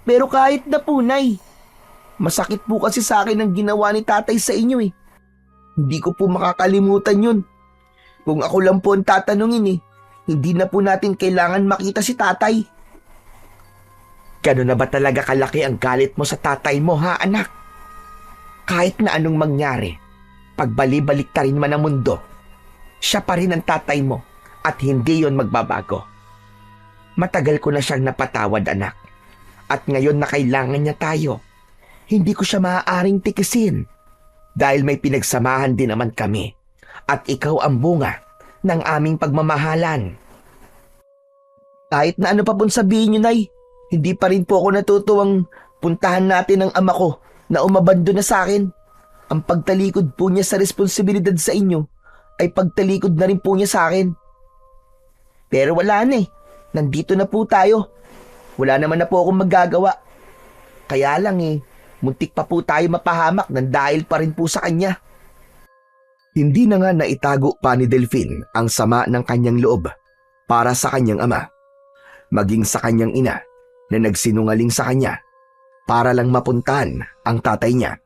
Pero kahit na po, Nay, masakit po kasi sa akin ang ginawa ni Tatay sa inyo eh. Hindi ko po makakalimutan yun. Kung ako lang po ang tatanungin hindi na po natin kailangan makita si Tatay.
Gano'n na ba talaga kalaki ang galit mo sa tatay mo ha anak? Kahit na anong mangyari, pagbali-baliktarin man ang mundo, siya pa rin ang tatay mo at hindi yon magbabago. Matagal ko na siyang napatawad anak at ngayon na kailangan niya tayo, hindi ko siya maaaring tikisin dahil may pinagsamahan din naman kami at ikaw ang bunga ng aming pagmamahalan.
Kahit na ano pa pong sabihin niyo, Nay, hindi pa rin po ako natutuwang puntahan natin ang ama ko na umabando na sa akin. Ang pagtalikod po niya sa responsibilidad sa inyo ay pagtalikod na rin po niya sa akin. Pero wala na eh. Nandito na po tayo. Wala naman na po akong magagawa. Kaya lang muntik pa po tayo mapahamak nang dahil pa rin po sa kanya.
Hindi na nga naitago pa ni Delphine ang sama ng kanyang loob para sa kanyang ama, maging sa kanyang ina na nagsinungaling sa kanya para lang mapuntahan ang tatay niya.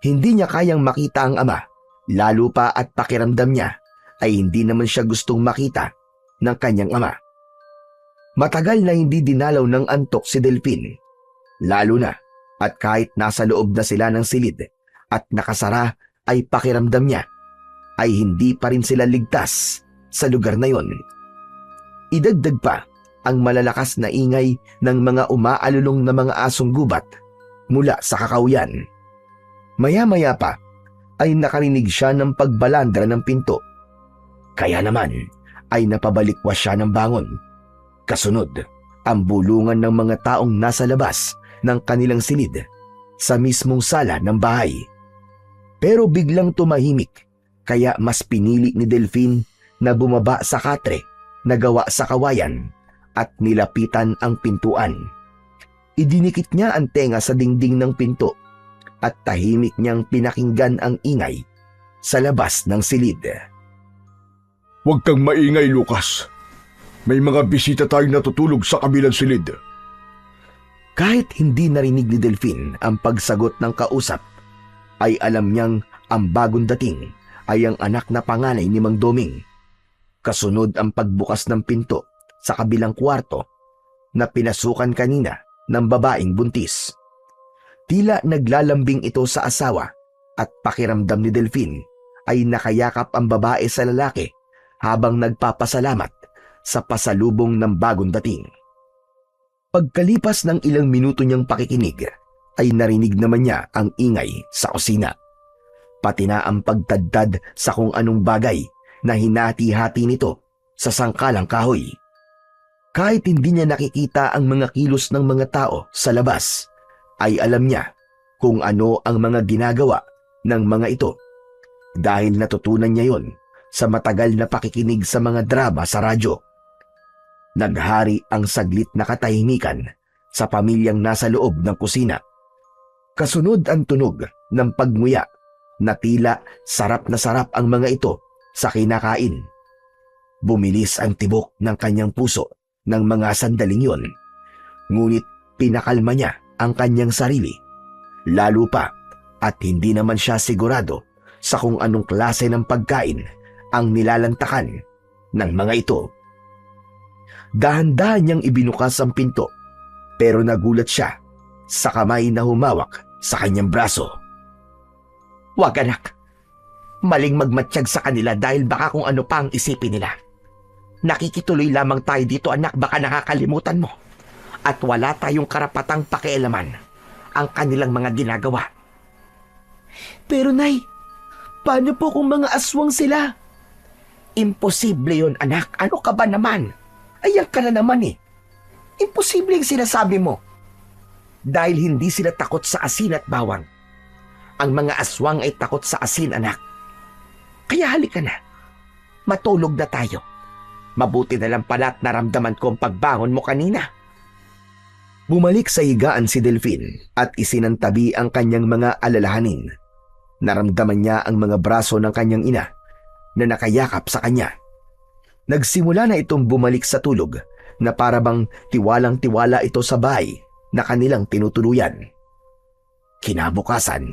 Hindi niya kayang makita ang ama, lalo pa at pakiramdam niya ay hindi naman siya gustong makita ng kanyang ama. Matagal na hindi dinalaw ng antok si Delphine, lalo na at kahit nasa loob na sila ng silid at nakasara ay pakiramdam niya ay hindi pa rin sila ligtas sa lugar na yon. Idagdag pa ang malalakas na ingay ng mga umaalulong na mga asong gubat mula sa kakauyan. Maya-maya pa ay nakarinig siya ng pagbalandra ng pinto. Kaya naman ay napabalikwas siya ng bangon. Kasunod, ang bulungan ng mga taong nasa labas ng kanilang silid sa mismong sala ng bahay. Pero biglang tumahimik, kaya mas pinili ni Delphine na bumaba sa katre na gawa sa kawayan at nilapitan ang pintuan. Idinikit niya ang tenga sa dingding ng pinto at tahimik niyang pinakinggan ang ingay sa labas ng silid.
Huwag kang maingay, Lucas. May mga bisita tayong natutulog sa kabilang silid.
Kahit hindi narinig ni Delphine ang pagsagot ng kausap, ay alam niyang ang bagong dating ay ang anak na panganay ni Mang Doming. Kasunod ang pagbukas ng pinto sa kabilang kwarto na pinasukan kanina ng babaeng buntis. Tila naglalambing ito sa asawa at pakiramdam ni Delphine ay nakayakap ang babae sa lalaki habang nagpapasalamat sa pasalubong ng bagong dating. Pagkalipas ng ilang minuto niyang pakikinig, ay narinig naman niya ang ingay sa kusina. Pati na ang pagtaddad sa kung anong bagay na hinati-hati nito sa sangkalang kahoy. Kahit hindi niya nakikita ang mga kilos ng mga tao sa labas, ay alam niya kung ano ang mga ginagawa ng mga ito dahil natutunan niya yon sa matagal na pakikinig sa mga drama sa radyo. Naghari ang saglit na katahimikan sa pamilyang nasa loob ng kusina. Kasunod ang tunog ng pagmuya na tila sarap na sarap ang mga ito sa kinakain. Bumilis ang tibok ng kanyang puso ng mga sandaling yon. Ngunit pinakalma niya ang kanyang sarili. Lalo pa at hindi naman siya sigurado sa kung anong klase ng pagkain ang nilalantakan ng mga ito. Dahan-dahan niyang ibinukas ang pinto pero nagulat siya sa kamay na humawak sa kanyang braso.
Wag anak, maling magmatsyag sa kanila dahil baka kung ano pa ang isipin nila. Nakikituloy lamang tayo dito anak, baka nakakalimutan mo. At wala tayong karapatang pakialaman ang kanilang mga ginagawa.
Pero Nay, paano po kung mga aswang sila?
Imposible yun anak, ano ka ba naman? Ayan ka na naman eh. Imposible yung sinasabi mo. Dahil hindi sila takot sa asin at bawang. Ang mga aswang ay takot sa asin anak. Kaya halika na. Matulog na tayo. Mabuti na lang pala at naramdaman ko ang pagbangon mo kanina.
Bumalik sa higaan si Delphine at isinantabi ang kanyang mga alalahanin. Naramdaman niya ang mga braso ng kanyang ina na nakayakap sa kanya. Nagsimula na itong bumalik sa tulog na parabang tiwalang-tiwala ito sa bahay na kanilang tinutuluyan. Kinabukasan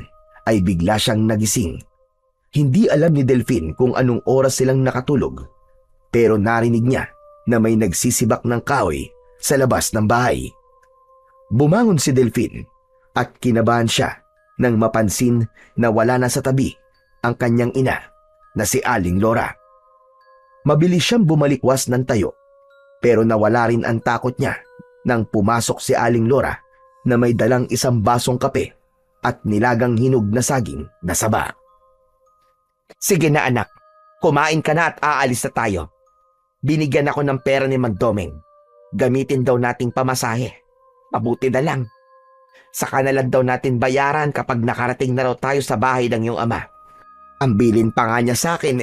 ay bigla siyang nagising. Hindi alam ni Delphine kung anong oras silang nakatulog, pero narinig niya na may nagsisibak ng kahoy sa labas ng bahay. Bumangon si Delphine at kinabahan siya nang mapansin na wala na sa tabi ang kanyang ina na si Aling Lora. Mabilis siyang bumalikwas ng tayo pero nawala rin ang takot niya nang pumasok si Aling Lora na may dalang isang basong kape at nilagang hinog na saging na saba.
Sige na anak, kumain ka na at aalis na tayo. Binigyan ako ng pera ni Mang Doming. Gamitin daw nating pamasahe. Mabuti na lang. Saka na lang daw natin bayaran kapag nakarating na raw tayo sa bahay ng iyong ama. Ang bilin pa nga niya sa akin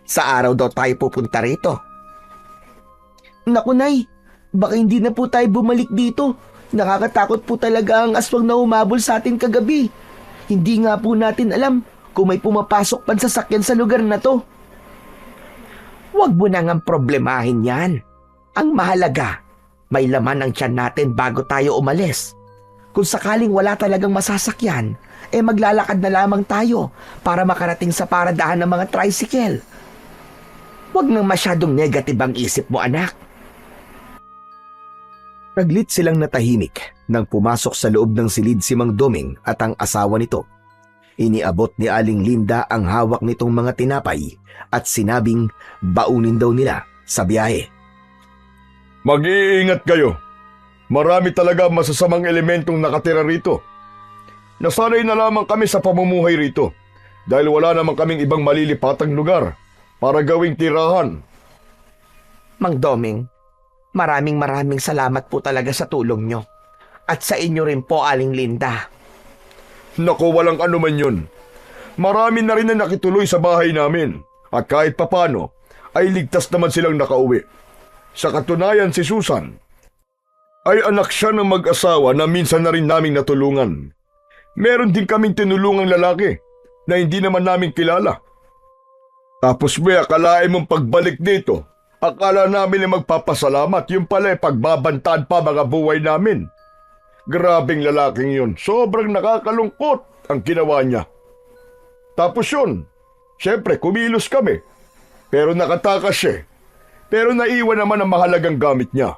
sa araw daw tayo pupunta rito.
Naku, Nay, baka hindi na po tayo bumalik dito. Nakakatakot po talaga ang aswang na umabol sa atin kagabi. Hindi nga po natin alam kung may pumapasok pang sasakyan sa lugar na to.
Huwag mo nang problemahin yan. Ang mahalaga, may laman ang tiyan natin bago tayo umalis. Kung sakaling wala talagang masasakyan, maglalakad na lamang tayo para makarating sa paradahan ng mga tricycle. Huwag nang masyadong negative ang isip mo, anak.
Naglit silang natahimik nang pumasok sa loob ng silid si Mang Doming at ang asawa nito. Iniabot ni Aling Linda ang hawak nitong mga tinapay at sinabing baunin daw nila sa biyahe.
Mag-iingat kayo. Marami talaga masasamang elementong nakatira rito. Nasanay na lamang kami sa pamumuhay rito dahil wala naman kaming ibang malilipatang lugar para gawing tirahan.
Mang Doming, maraming salamat po talaga sa tulong nyo. At sa inyo rin po, Aling Linda.
Naku, walang anuman yun. Marami na rin na nakituloy sa bahay namin at kahit papano ay ligtas naman silang nakauwi. Sa katunayan si Susan ay anak siya ng mag-asawa na minsan na rin naming natulungan. Meron din kaming tinulungang lalaki na hindi naman namin kilala. Tapos may akalain mong pagbalik dito, akala namin ay magpapasalamat, yung pala ay pagbabantaan pa mga buhay namin. Grabing lalaking yun, sobrang nakakalungkot ang ginawa niya. Tapos yun, syempre kumilos kami, pero nakatakas siya. Pero naiwan naman ang mahalagang gamit niya.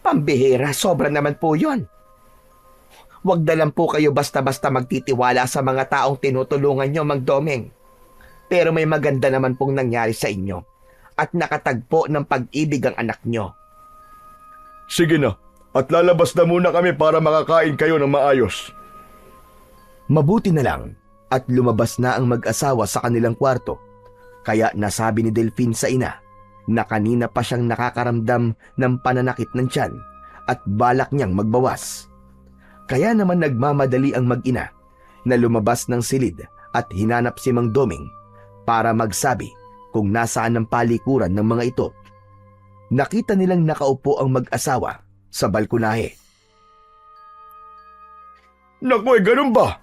Pambihira, sobra naman po yun. Huwag na lang po kayo basta-basta magtitiwala sa mga taong tinutulungan nyo, Mang Doming. Pero may maganda naman pong nangyari sa inyo at nakatagpo ng pag-ibig ang anak nyo.
Sige na, at lalabas na muna kami para makakain kayo ng maayos.
Mabuti na lang at lumabas na ang mag-asawa sa kanilang kwarto. Kaya nasabi ni Delphine sa ina na kanina pa siyang nakakaramdam ng pananakit ng tiyan at balak niyang magbawas. Kaya naman nagmamadali ang mag-ina na lumabas ng silid at hinanap si Mang Doming para magsabi kung nasaan ang palikuran ng mga ito. Nakita nilang nakaupo ang mag-asawa sa balkonahe.
Naku, ganun ba?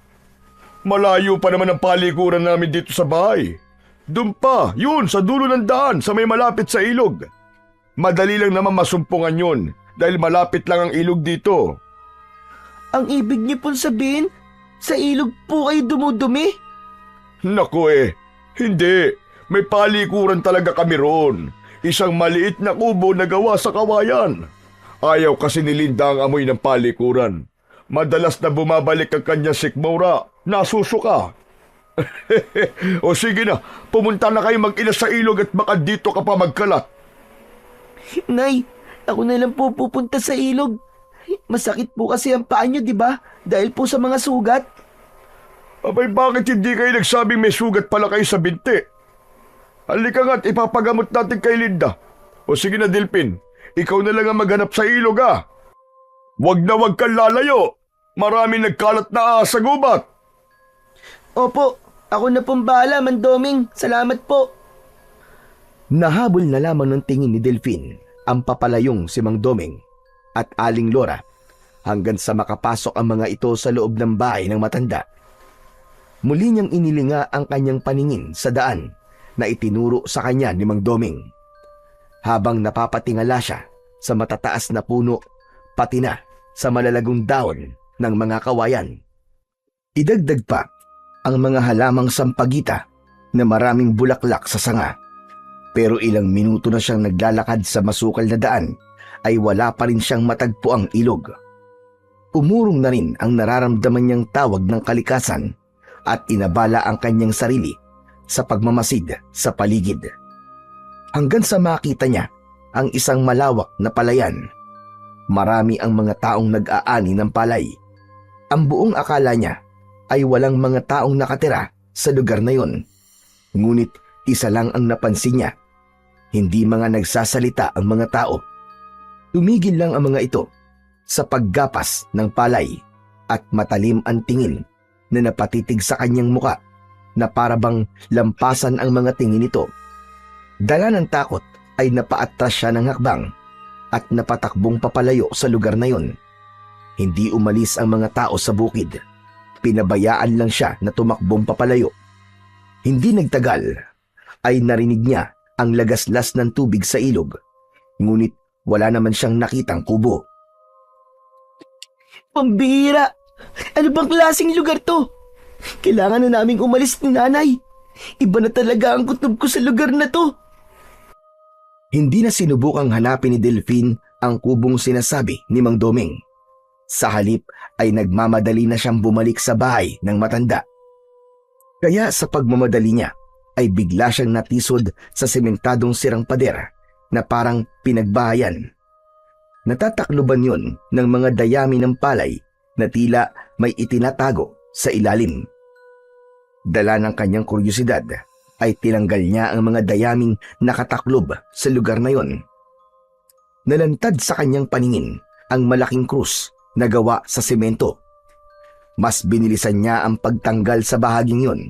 Malayo pa naman ang palikuran namin dito sa bahay. Doon pa, yun, sa dulo ng daan, sa may malapit sa ilog. Madali lang naman masumpungan yun dahil malapit lang ang ilog dito.
Ang ibig niyo pong sabihin, sa ilog po kayo dumudumi?
Naku hindi. May palikuran talaga kami roon. Isang maliit na kubo na gawa sa kawayan. Ayaw kasi ni Linda ang amoy ng palikuran. Madalas na bumabalik ang kanya sikmura. Nasusuka. O sige na, pumunta na kayo mag-ina sa ilog at baka dito ka pa magkalat.
Nay, ako na lang po pupunta sa ilog. Masakit po kasi ang paa niyo, di ba? Dahil po sa mga sugat.
Abay, bakit hindi kayo nagsabing may sugat pala kayo sa binti? Halika nga't ipapagamot natin kay Linda. O sige na, Delphine, ikaw na lang ang maghanap sa ilog Wag na wag kang lalayo. Maraming nagkalat na sa gubat.
Opo, ako na pong bahala, Mang Doming. Salamat po.
Nahabol na lamang ng tingin ni Delphine ang papalayong si Mang Doming at Aling Lora hanggang sa makapasok ang mga ito sa loob ng bahay ng matanda. Muli niyang inilinga ang kanyang paningin sa daan na itinuro sa kanya ni Mang Doming. Habang napapatingala siya sa matataas na puno, pati na sa malalagong dahon ng mga kawayan. Idagdag pa ang mga halamang sampagita na maraming bulaklak sa sanga. Pero ilang minuto na siyang naglalakad sa masukal na daan ay wala pa rin siyang matagpo ang ilog. Umurong na rin ang nararamdaman niyang tawag ng kalikasan at inabala ang kanyang sarili sa pagmamasid sa paligid. Hanggang sa makita niya ang isang malawak na palayan. Marami ang mga taong nag-aani ng palay. Ang buong akala niya ay walang mga taong nakatira sa lugar na yon. Ngunit isa lang ang napansin niya. Hindi mga nagsasalita ang mga tao. Tumigil lang ang mga ito sa paggapas ng palay at matalim ang tingin na napatitig sa kanyang muka na parabang lampasan ang mga tingin nito. Dala ng takot ay napaatras siya ng hakbang at napatakbong papalayo sa lugar na yon. Hindi umalis ang mga tao sa bukid. Pinabayaan lang siya na tumakbong papalayo. Hindi nagtagal ay narinig niya ang lagaslas ng tubig sa ilog. Ngunit wala naman siyang nakitang kubo.
Pambihira! Ano bang klaseng lugar to? Kailangan na naming umalis ni nanay. Iba na talaga ang kutob ko sa lugar na to.
Hindi na sinubukang hanapin ni Delphine ang kubong sinasabi ni Mang Doming. Sa halip ay nagmamadali na siyang bumalik sa bahay ng matanda. Kaya sa pagmamadali niya ay bigla siyang natisod sa sementadong sirang pader na parang pinagbahayan. Natatakloban yon ng mga dayami ng palay na tila may itinatago sa ilalim. Dala ng kanyang kuryosidad ay tinanggal niya ang mga dayaming nakataklob sa lugar na yon. Nalantad sa kanyang paningin ang malaking krus na gawa sa semento. Mas binilisan niya ang pagtanggal sa bahaging yon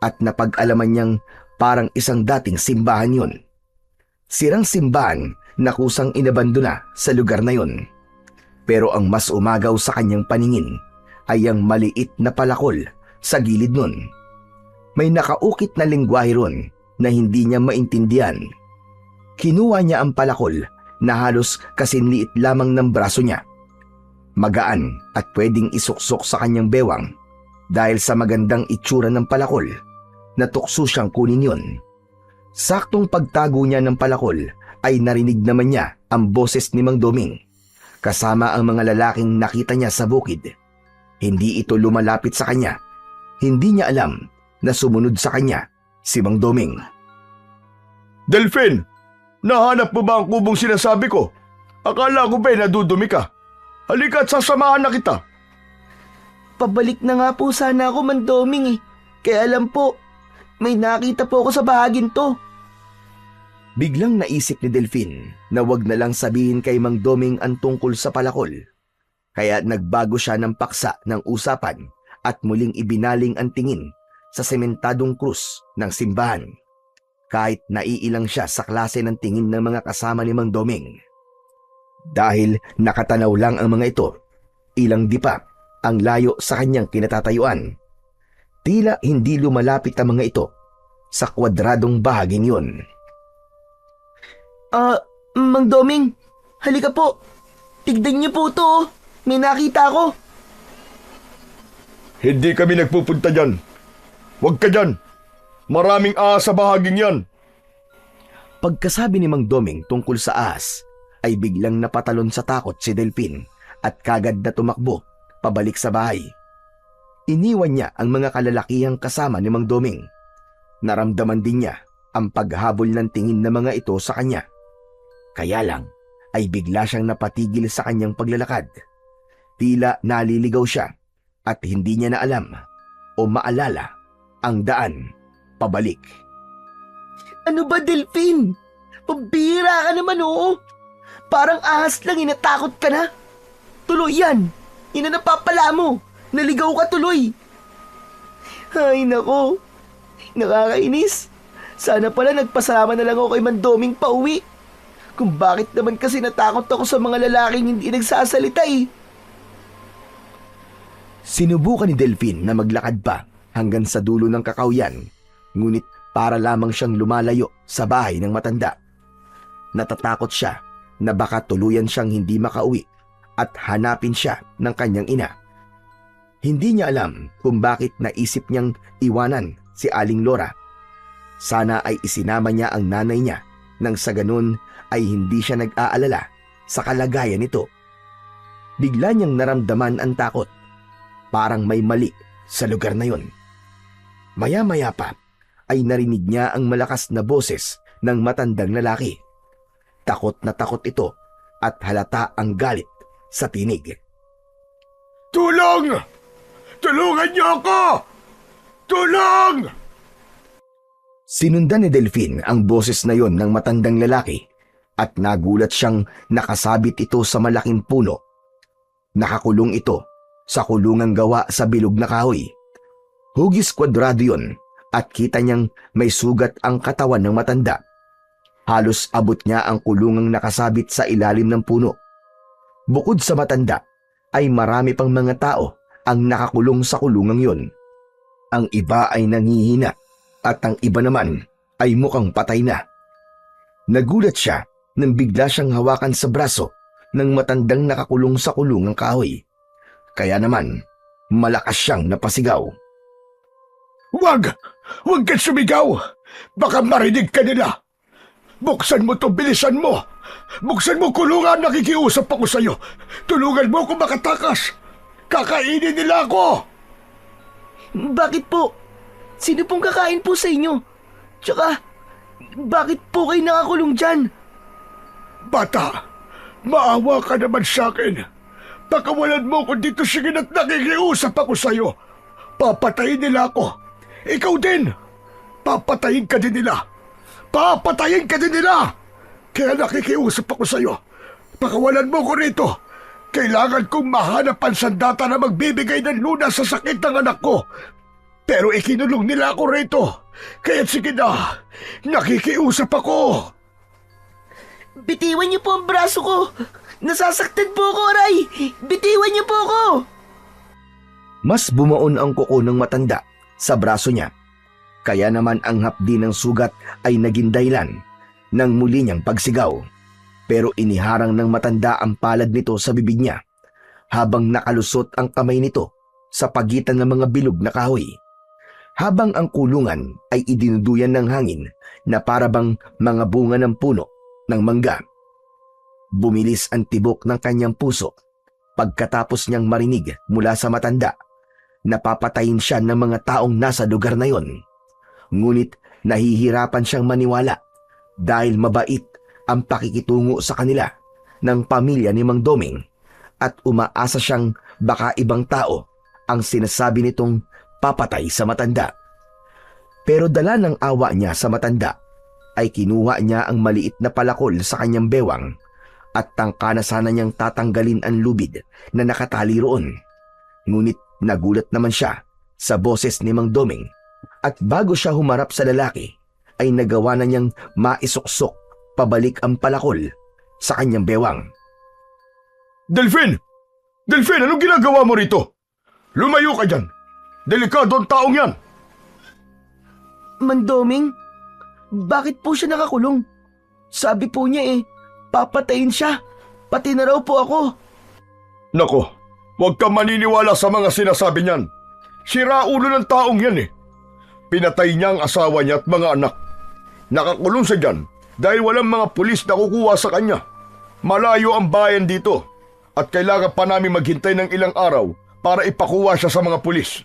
at napag-alaman niyang parang isang dating simbahan yon. Sirang simbahan na kusang inabandona sa lugar na yon. Pero ang mas umagaw sa kanyang paningin ay ang maliit na palakol sa gilid nun. May nakaukit na lengguwahe ron na hindi niya maintindihan. Kinuha niya ang palakol na halos kasinliit lamang ng braso niya. Magaan at pwedeng isuksok sa kanyang bewang dahil sa magandang itsura ng palakol. Natukso siyang kunin yon. Saktong pagtago niya ng palakol ay narinig naman niya ang boses ni Mang Doming kasama ang mga lalaking nakita niya sa bukid. Hindi ito lumalapit sa kanya. Hindi niya alam na sumunod sa kanya si Mang Doming.
Delphine, nahanap mo ba ang kubong sinasabi ko? Akala ko ba'y nadudumi ka? Halika at sasamahan na kita.
Pabalik na nga po sana ako, Mang Doming eh. Kaya alam po, may nakita po ako sa bahagin to.
Biglang naisip ni Delphine na wag na lang sabihin kay Mang Doming ang tungkol sa palakol. Kaya nagbago siya ng paksa ng usapan at muling ibinaling ang tingin sa sementadong krus ng simbahan. Kahit naiilang siya sa klase ng tingin ng mga kasama ni Mang Doming. Dahil nakatanaw lang ang mga ito, ilang di pa ang layo sa kanyang kinatatayuan. Tila hindi lumalapit ang mga ito sa kwadradong bahaging yun.
Mang Doming, halika po. Tignan niyo po to. May nakita ako.
Hindi kami nagpupunta dyan. Huwag ka dyan. Maraming ahas sa bahaging yan.
Pagkasabi ni Mang Doming tungkol sa ahas, ay biglang napatalon sa takot si Delphine at kagad na tumakbo pabalik sa bahay. Iniwan niya ang mga kalalakihang kasama ni Mang Doming. Naramdaman din niya ang paghabol ng tingin ng mga ito sa kanya. Kaya lang ay bigla siyang napatigil sa kanyang paglalakad. Tila naliligaw siya at hindi niya na alam o maalala ang daan pabalik.
Ano ba, Delphine? Pambihira ka naman, oo. Parang ahas lang, inatakot ka na. Tuloy yan. Yan ang napapala mo. Naligaw ka tuloy. Ay, nako. Nakakainis. Sana pala nagpasama na lang ako kay Mang Doming pauwi. Kung bakit naman kasi natakot ako sa mga lalaking hindi nagsasalita eh.
Sinubukan ni Delphine na maglakad pa hanggang sa dulo ng kakawyan, ngunit para lamang siyang lumalayo sa bahay ng matanda. Natatakot siya na baka tuluyan siyang hindi makauwi at hanapin siya ng kanyang ina. Hindi niya alam kung bakit naisip niyang iwanan si Aling Lora. Sana ay isinama niya ang nanay niya nang sa ganun ay hindi siya nag-aalala sa kalagayan nito. Bigla niyang naramdaman ang takot. Parang may mali sa lugar na yon. Maya-maya pa ay narinig niya ang malakas na boses ng matandang lalaki. Takot na takot ito at halata ang galit sa tinig.
Tulong! Tulungan niyo ako! Tulong!
Sinundan ni Delphine ang boses na yon ng matandang lalaki at nagulat siyang nakasabit ito sa malaking puno. Nakakulong ito sa kulungang gawa sa bilog na kahoy. Hugis kwadrado yun at kita niyang may sugat ang katawan ng matanda. Halos abot niya ang kulungang nakasabit sa ilalim ng puno. Bukod sa matanda, ay marami pang mga tao ang nakakulong sa kulungang yon. Ang iba ay nangihina at ang iba naman ay mukhang patay na. Nagulat siya nang bigla siyang hawakan sa braso ng matandang nakakulong sa kulungang kahoy. Kaya naman, malakas siyang napasigaw.
Wag! Huwag kang sumigaw! Baka marinig ka nila! Buksan mo to, bilisan mo! Buksan mo kulungan, nakikiusap ako sa'yo! Tulungan mo ako makatakas! Kakainin nila ako!
Bakit po? Sino pong kakain po sa inyo? Tsaka, bakit po kayo nakakulong dyan?
Bata, maawa ka naman sa akin. Pakawalan mo ko dito, sige na't nakikiusap ako sa'yo. Papatayin nila ako. Ikaw din. Papatayin ka din nila. Papatayin ka din nila. Kaya nakikiusap ako sa'yo. Pakawalan mo ko rito. Kailangan kong mahanap ang sandata na magbibigay ng lunas sa sakit ng anak ko. Pero ikinulong nila ako rito. Kaya sige na, nakikiusap ako.
Bitiwan niyo po ang braso ko! Nasasaktan po ako, Aray! Bitiwan niyo po ako!
Mas bumaon ang kuko ng matanda sa braso niya. Kaya naman ang hapdi ng sugat ay naging dahilan ng muli niyang pagsigaw. Pero iniharang ng matanda ang palad nito sa bibig niya habang nakalusot ang kamay nito sa pagitan ng mga bilog na kahoy. Habang ang kulungan ay idinuduyan ng hangin na parabang mga bunga ng puno ng mangga. Bumilis ang tibok ng kanyang puso pagkatapos niyang marinig mula sa matanda na papatayin siya ng mga taong nasa lugar na yon. Ngunit nahihirapan siyang maniwala dahil mabait ang pakikitungo sa kanila ng pamilya ni Mang Doming at umaasa siyang baka ibang tao ang sinasabi nitong papatay sa matanda. Pero dala ng awa niya sa matanda ay kinuha niya ang maliit na palakol sa kanyang bewang at tangka na sana niyang tatanggalin ang lubid na nakatali roon. Ngunit nagulat naman siya sa boses ni Mang Doming at bago siya humarap sa lalaki ay nagawa na niyang maisuksok pabalik ang palakol sa kanyang bewang.
Delfin! Delfin, anong ginagawa mo rito? Lumayo ka dyan! Delikado ang taong yan!
Mandoming, bakit po siya nakakulong? Sabi po niya papatayin siya. Pati na raw po ako.
Nako, huwag kang maniniwala sa mga sinasabi niyan. Siraulo ng taong yan Pinatay niya ang asawa niya at mga anak. Nakakulong siya dyan dahil walang mga pulis na kukuha sa kanya. Malayo ang bayan dito at kailangan pa namin maghintay ng ilang araw para ipakuha siya sa mga pulis.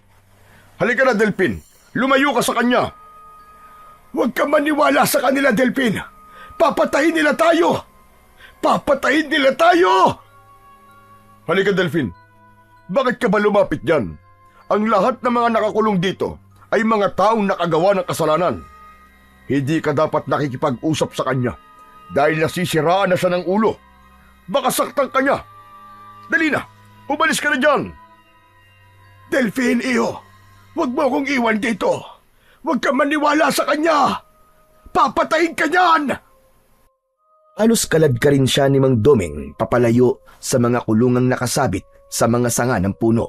Halika na, Delphin. Lumayo ka sa kanya. Huwag kang maniwala sa kanila, Delphin. Papatayin nila tayo. Papatayin nila tayo! Halika, Delphin. Bakit ka ba lumapit dyan? Ang lahat ng mga nakakulong dito ay mga taong nakagawa ng kasalanan. Hindi ka dapat nakikipag-usap sa kanya dahil nasisiraan na siya ng ulo. Baka saktan ka niya. Dali na, umalis ka na dyan. Delphin, iyo, huwag mo akong iwan dito. Huwag kang maniwala sa kanya. Papatayin ka niyan!
Halos kalad ka rin siya ni Mang Doming papalayo sa mga kulungang nakasabit sa mga sanga ng puno.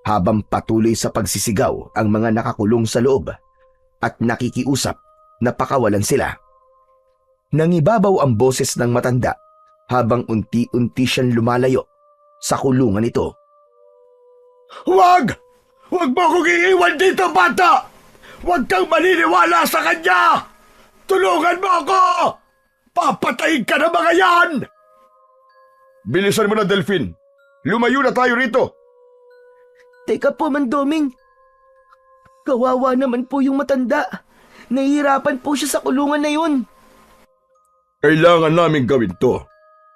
Habang patuloy sa pagsisigaw ang mga nakakulong sa loob at nakikiusap na pakawalan sila. Nangibabaw ang boses ng matanda habang unti-unti siyang lumalayo sa kulungan nito.
Huwag! Huwag mo akong iiwan dito, bata! Huwag kang maniniwala sa kanya! Tulungan mo ako! Papatayin ka na mga yan! Bilisan mo na, Delphin. Lumayo na tayo rito.
Teka po, Mandoming. Kawawa naman po yung matanda. Nahihirapan po siya sa kulungan na yun.
Kailangan namin gawin to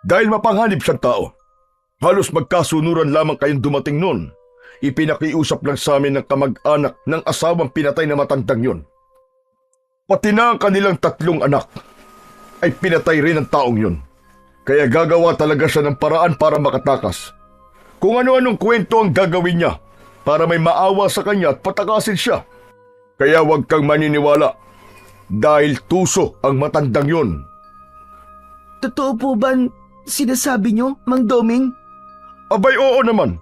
dahil mapanghanib siyang tao. Halos magkasunuran lamang kayong dumating nun. Ipinakiusap lang sa amin ng kamag-anak ng asawang pinatay na matandang yun. Pati na ang kanilang 3 anak ay pinatay rin ng taong yun. Kaya gagawa talaga siya ng paraan para makatakas. kung ano-anong kwento ang gagawin niya para may maawa sa kanya at patakasin siya. Kaya huwag kang maniniwala dahil tuso ang matandang yun.
Totoo po ba sinasabi nyo, Mang Doming?
Abay, oo naman.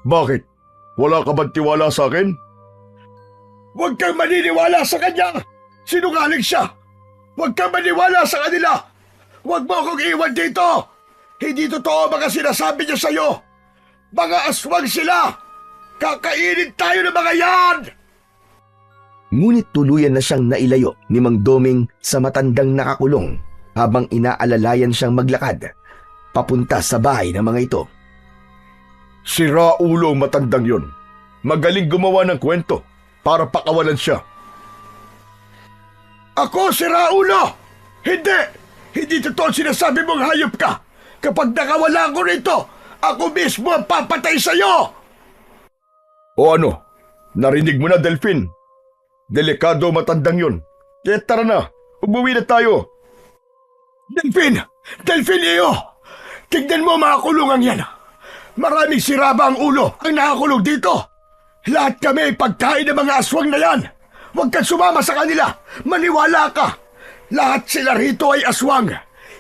Bakit? Wala ka bang tiwala sa akin? Huwag kang maniniwala sa kanya! Sinungaling siya! Huwag kang maniwala sa kanila! Huwag mo akong iwan dito! Hindi totoo mga sinasabi niya sa'yo! Mga aswang sila! Kakainin tayo ng mga yan!
Ngunit tuluyan na siyang nailayo ni Mang Doming sa matandang nakakulong habang inaalalayan siyang maglakad papunta sa bahay ng mga ito.
Si Raulo ang matandang yun. Magaling gumawa ng kwento para pakawalan siya. Ako si Raulo! Hindi! Hindi totoo sinasabi mong hayop ka! Kapag nakawala ko rito, ako mismo ang papatay sa'yo! O ano? Narinig mo na, Delphine? Delikado matandang yun. Kaya tara na, umuwi na tayo. Delphine! Delphine iyo! Tignan mo mga kulungan yan. Maraming siraba ang ulo ang nakakulong dito. Lahat kami ay pagkain ng mga aswang na yan. Huwag kang sumama sa kanila. Maniwala ka. Lahat sila rito ay aswang.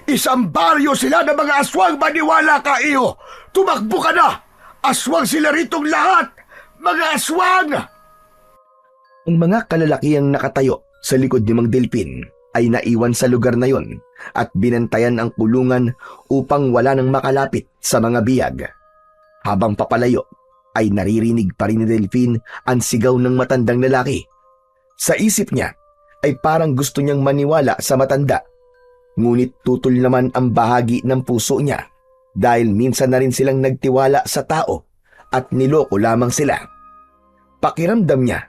Isang baryo sila ng mga aswang. Maniwala ka, iyo. Tumakbo ka na. Aswang sila ritong lahat. Mga aswang!
Ang mga kalalakiang nakatayo sa likod ni Mang Delphine ay naiwan sa lugar na yon at binantayan ang kulungan upang wala nang makalapit sa mga biyag. Habang papalayo ay naririnig pa rin ni Delphine ang sigaw ng matandang lalaki. Sa isip niya ay parang gusto niyang maniwala sa matanda. Ngunit tutol naman ang bahagi ng puso niya dahil minsan na rin silang nagtiwala sa tao at niloko lamang sila. Pakiramdam niya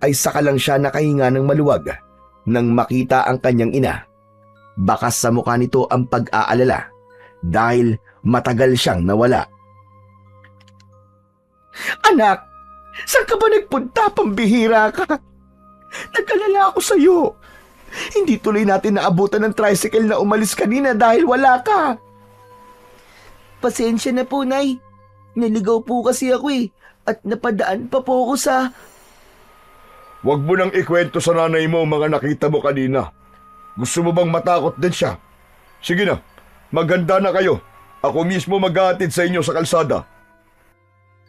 ay saka lang siya nakahinga ng maluwag nang makita ang kanyang ina. Bakas sa mukha nito ang pag-aalala dahil matagal siyang nawala.
Anak, saan ka ba nagpunta? Pambihira ka. Nag-alala ako sa'yo. Hindi tuloy natin naabutan ng tricycle na umalis kanina dahil wala ka.
Pasensya na po, Nay. Naligaw po kasi ako at napadaan pa po ako sa...
Huwag mo nang ikwento sa nanay mo mga nakita mo kanina. Gusto mo bang matakot din siya? Sige na, maghanda na kayo. Ako mismo maghahatid sa inyo sa kalsada.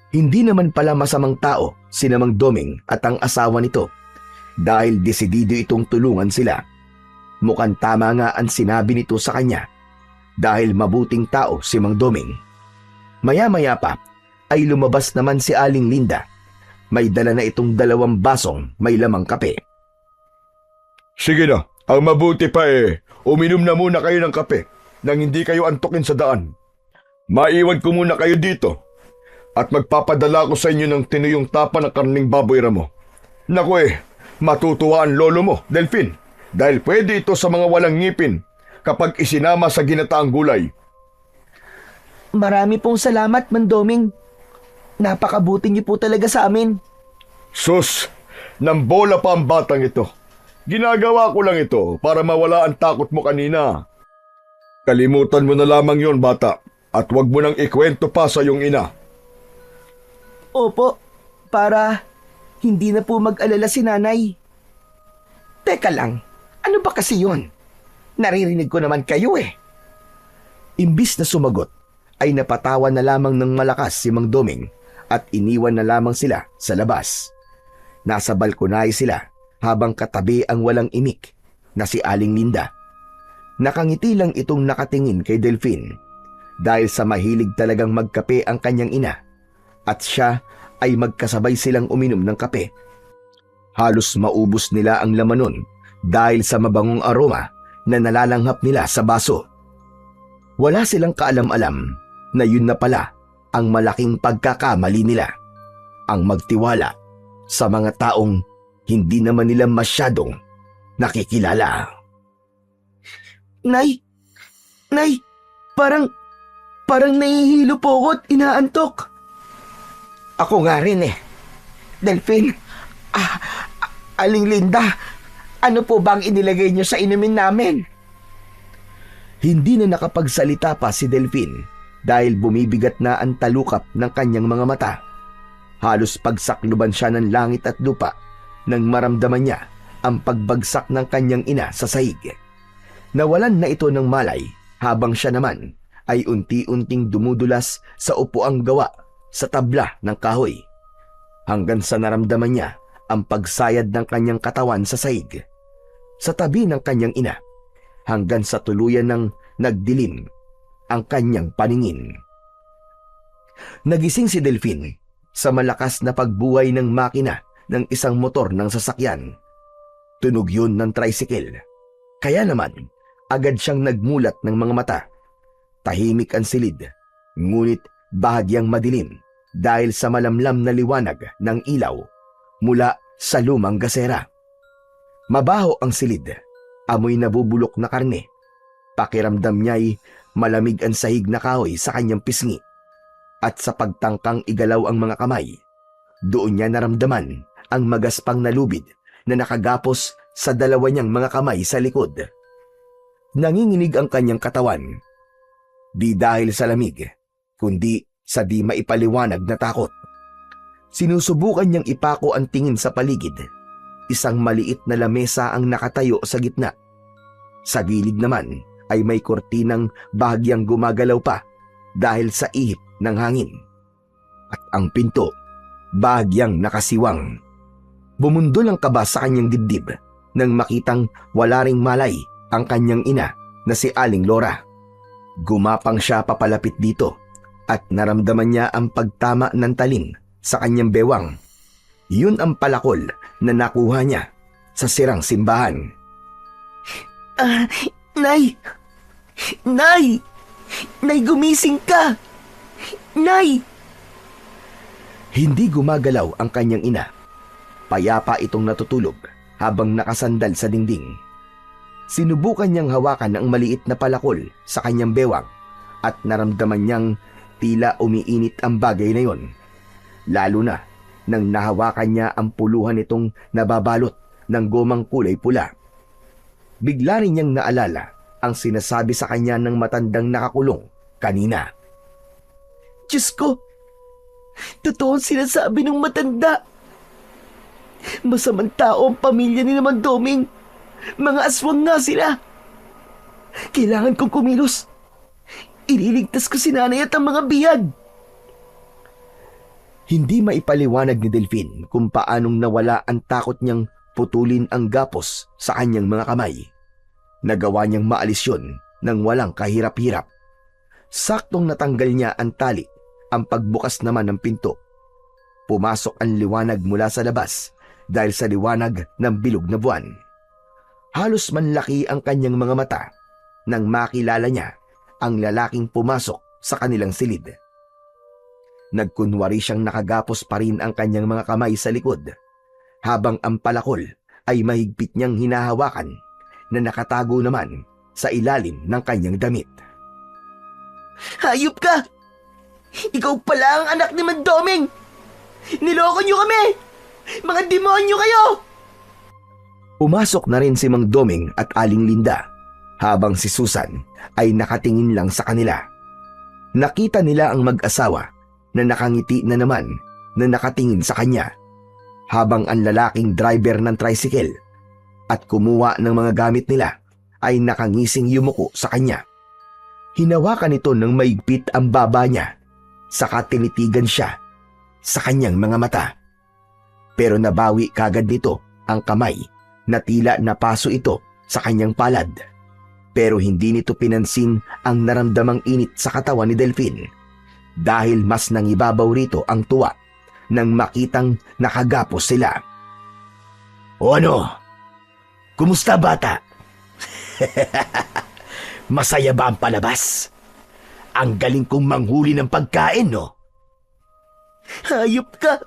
Hindi naman pala masamang tao si Mang Doming at ang asawa nito dahil desidido itong tulungan sila. Mukhang tama nga ang sinabi nito sa kanya dahil mabuting tao si Mang Doming. Maya-maya pa ay lumabas naman si Aling Linda. May dala na itong 2 basong may lamang kape.
Sige na, ang mabuti pa uminom na muna kayo ng kape nang hindi kayo antukin sa daan. Maiwan ko muna kayo dito at magpapadala ko sa inyo ng tinuyong tapa ng karning baboy ramo. Naku matutuwa ang lolo mo, Delphine, dahil pwede ito sa mga walang ngipin kapag isinama sa ginataang gulay.
Marami pong salamat, Mang Doming. Napakabuti niyo po talaga sa amin.
Sus, nambola pa ang batang ito. Ginagawa ko lang ito para mawala ang takot mo kanina. Kalimutan mo na lamang yon, bata, at huwag mo nang ikwento pa sa iyong ina.
Opo, para hindi na po mag-alala si nanay.
Teka lang, ano ba kasi yun? Naririnig ko naman kayo
Imbis na sumagot, ay napatawa na lamang ng malakas si Mang Doming at iniwan na lamang sila sa labas. Nasa balkonay sila habang katabi ang walang imik na si Aling Linda. Nakangiti lang itong nakatingin kay Delphine dahil sa mahilig talagang magkape ang kanyang ina at siya ay magkasabay silang uminom ng kape. Halos maubos nila ang laman nun dahil sa mabangong aroma na nalalanghap nila sa baso. Wala silang kaalam-alam na yun na pala ang malaking pagkakamali nila, ang magtiwala sa mga taong hindi naman nila masyadong nakikilala.
Nay, parang nahihilo po ako at inaantok.
Ako nga rin Delphine, Aling Linda, ano po bang inilagay niyo sa inumin namin?
Hindi na nakapagsalita pa si Delphine dahil bumibigat na ang talukap ng kanyang mga mata. Halos pagsakluban siya ng langit at lupa nang maramdaman niya ang pagbagsak ng kanyang ina sa sahig. Nawalan na ito ng malay habang siya naman ay unti-unting dumudulas sa upuang gawa sa tabla ng kahoy, hanggang sa naramdaman niya ang pagsayad ng kanyang katawan sa sahig, sa tabi ng kanyang ina, hanggang sa tuluyan ng nagdilim ang kanyang paningin. Nagising si Delphine sa malakas na pagbuhay ng makina ng isang motor ng sasakyan. Tunog yun ng tricycle. Kaya naman, agad siyang nagmulat ng mga mata. Tahimik ang silid, ngunit bahagyang madilim dahil sa malamlam na liwanag ng ilaw mula sa lumang gasera. Mabaho ang silid, amoy nabubulok na karne. Pakiramdam niya'y malamig ang sahig na kahoy sa kanyang pisngi. At sa pagtangkang igalaw ang mga kamay, doon niya naramdaman ang magaspang na lubid na nakagapos sa dalawa niyang mga kamay sa likod. Nanginginig ang kanyang katawan, di dahil sa lamig, kundi sa di maipaliwanag na takot. Sinusubukan niyang ipako ang tingin sa paligid. Isang maliit na lamesa ang nakatayo sa gitna. Sa gilid naman ay may kortinang bahagyang gumagalaw pa dahil sa ihip ng hangin. At ang pinto, bahagyang nakasiwang. Bumundol ang kaba sa kanyang dibdib nang makitang wala ring malay ang kanyang ina na si Aling Lora. Gumapang siya papalapit dito at naramdaman niya ang pagtama ng talim sa kanyang bewang. Yun ang palakol na nakuha niya sa sirang simbahan.
Nay! Nay! Nay, gumising ka! Nay!
Hindi gumagalaw ang kanyang ina. Payapa itong natutulog habang nakasandal sa dingding. Sinubukan niyang hawakan ang maliit na palakol sa kanyang bewang at naramdaman niyang tila umiinit ang bagay na yon. Lalo na nang nahawakan niya ang puluhan nitong nababalot ng gomang kulay pula. Bigla rin niyang naalala ang sinasabi sa kanya ng matandang nakakulong kanina.
Diyos ko! Totoo ang sinasabi ng matanda. Masamang tao ang pamilya ni naman Doming. Mga aswang nga sila. Kailangan kong kumilos. Ililigtas ko si nanay at ang mga biyag.
Hindi maipaliwanag ni Delphine kung paanong nawala ang takot niyang putulin ang gapos sa kanyang mga kamay. Nagawa niyang maalis yun nang walang kahirap-hirap. Saktong natanggal niya ang tali, ang pagbukas naman ng pinto. Pumasok ang liwanag mula sa labas dahil sa liwanag ng bilog na buwan. Halos manlaki ang kanyang mga mata nang makilala niya ang lalaking pumasok sa kanilang silid. Nagkunwari siyang nakagapos pa rin ang kanyang mga kamay sa likod, habang ang palakol ay mahigpit niyang hinahawakan na nakatago naman sa ilalim ng kanyang damit.
Hayop ka! Ikaw pala ang anak ni Mandoming! Niloko niyo kami! Mga demonyo kayo!
Pumasok na rin si Mang Doming at Aling Linda, habang si Susan ay nakatingin lang sa kanila. Nakita nila ang mag-asawa na nakangiti na naman na nakatingin sa kanya, habang ang lalaking driver ng tricycle at kumuha ng mga gamit nila ay nakangising yumuko sa kanya. Hinawakan ito ng maigpit ang baba niya, saka tinitigan siya sa kanyang mga mata. Pero nabawi kagad nito ang kamay na tila napaso ito sa kanyang palad. Pero hindi nito pinansin ang naramdamang init sa katawan ni Delphine, dahil mas nangibabaw rito ang tuwa nang makitang nakagapos sila. "O ano? Kumusta, bata?" "Masaya ba ang palabas? Ang galing kong manghuli ng pagkain, no?"
Hayop ka!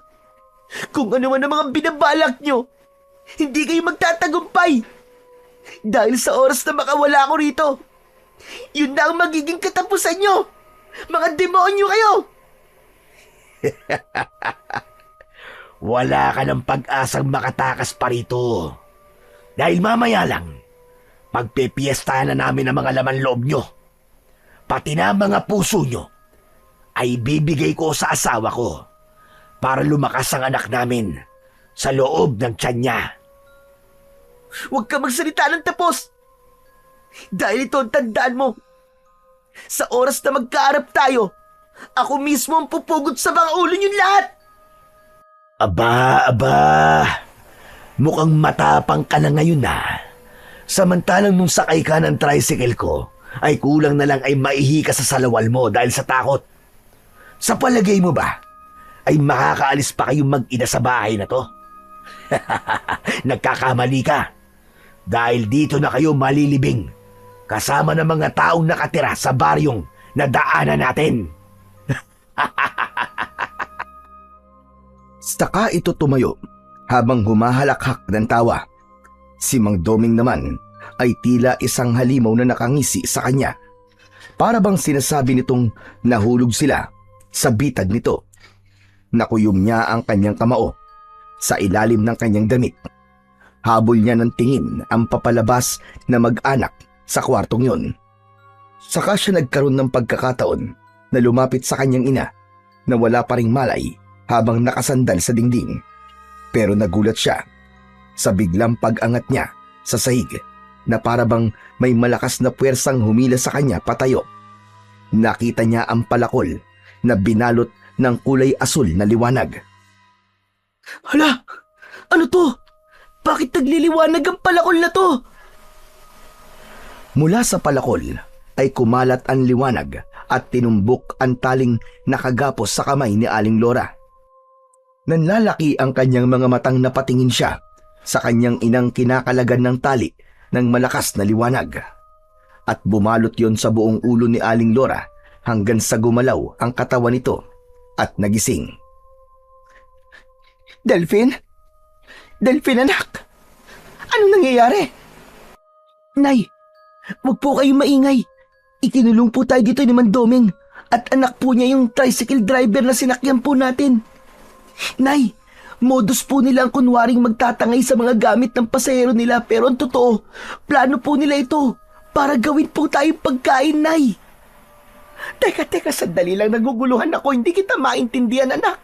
Kung ano man ang mga binabalak nyo, hindi kayo magtatagumpay! Dahil sa oras na makawala ako rito, yun na ang magiging katapusan nyo! Mga demonyo kayo!
Wala ka ng pag-asang makatakas pa rito. Dahil mamaya lang, pagpipiestahan na namin ang mga laman loob nyo. Pati na ang mga puso nyo
ay bibigay ko sa asawa ko para lumakas ang anak namin sa loob ng tiyan niya.
Huwag ka magsalita ng tapos! Dahil ito ang tandaan mo. Sa oras na magkaarap tayo, ako mismo ang pupugod sa mga ulo niyong lahat!
Aba, mukhang matapang ka na ngayon na. Samantalang nung sakay ka ng tricycle ko, ay kulang na lang ay maihi ka sa salawal mo dahil sa takot. Sa palagay mo ba, ay makakaalis pa kayong mag-ina sa bahay na to? Nagkakamali ka. Dahil dito na kayo malilibing, kasama ng mga taong nakatira sa baryong na daanan natin.
Saka ito tumayo habang humahalakhak ng tawa. Si Mang Doming naman ay tila isang halimaw na nakangisi sa kanya. Para bang sinasabi nitong nahulog sila sa bitag nito. Nakuyom niya ang kanyang kamao sa ilalim ng kanyang damit. Habol niya ng tingin ang papalabas na mag-anak sa kwartong yun. Saka siya nagkaroon ng pagkakataon na lumapit sa kanyang ina na wala pa ring malay habang nakasandal sa dingding. Pero nagulat siya sa biglang pag-angat niya sa sahig na para bang may malakas na puwersang humila sa kanya patayo. Nakita niya ang palakol na binalot ng kulay asul na liwanag.
Hala! Ano to? Bakit nagliliwanag ang palakol na to?
Mula sa palakol ay kumalat ang liwanag at tinumbok ang taling nakagapos sa kamay ni Aling Lora. Nanlalaki ang kanyang mga matang napatingin siya sa kanyang inang kinakalagan ng tali ng malakas na liwanag. At bumalot yon sa buong ulo ni Aling Lora hanggang sa gumalaw ang katawan nito at nagising.
Delphine? Delphine, anak! Anong nangyayari? Nay, wag po kayong maingay. Ikinulong po tayo dito ni Mandoming at anak po niya yung tricycle driver na sinakyan po natin. Nay, modus po nila ang kunwaring magtatangay sa mga gamit ng pasahero nila pero ang totoo, plano po nila ito para gawin po tayong pagkain, Nay. Teka, sandali lang, naguguluhan ako. Hindi kita maintindihan, anak.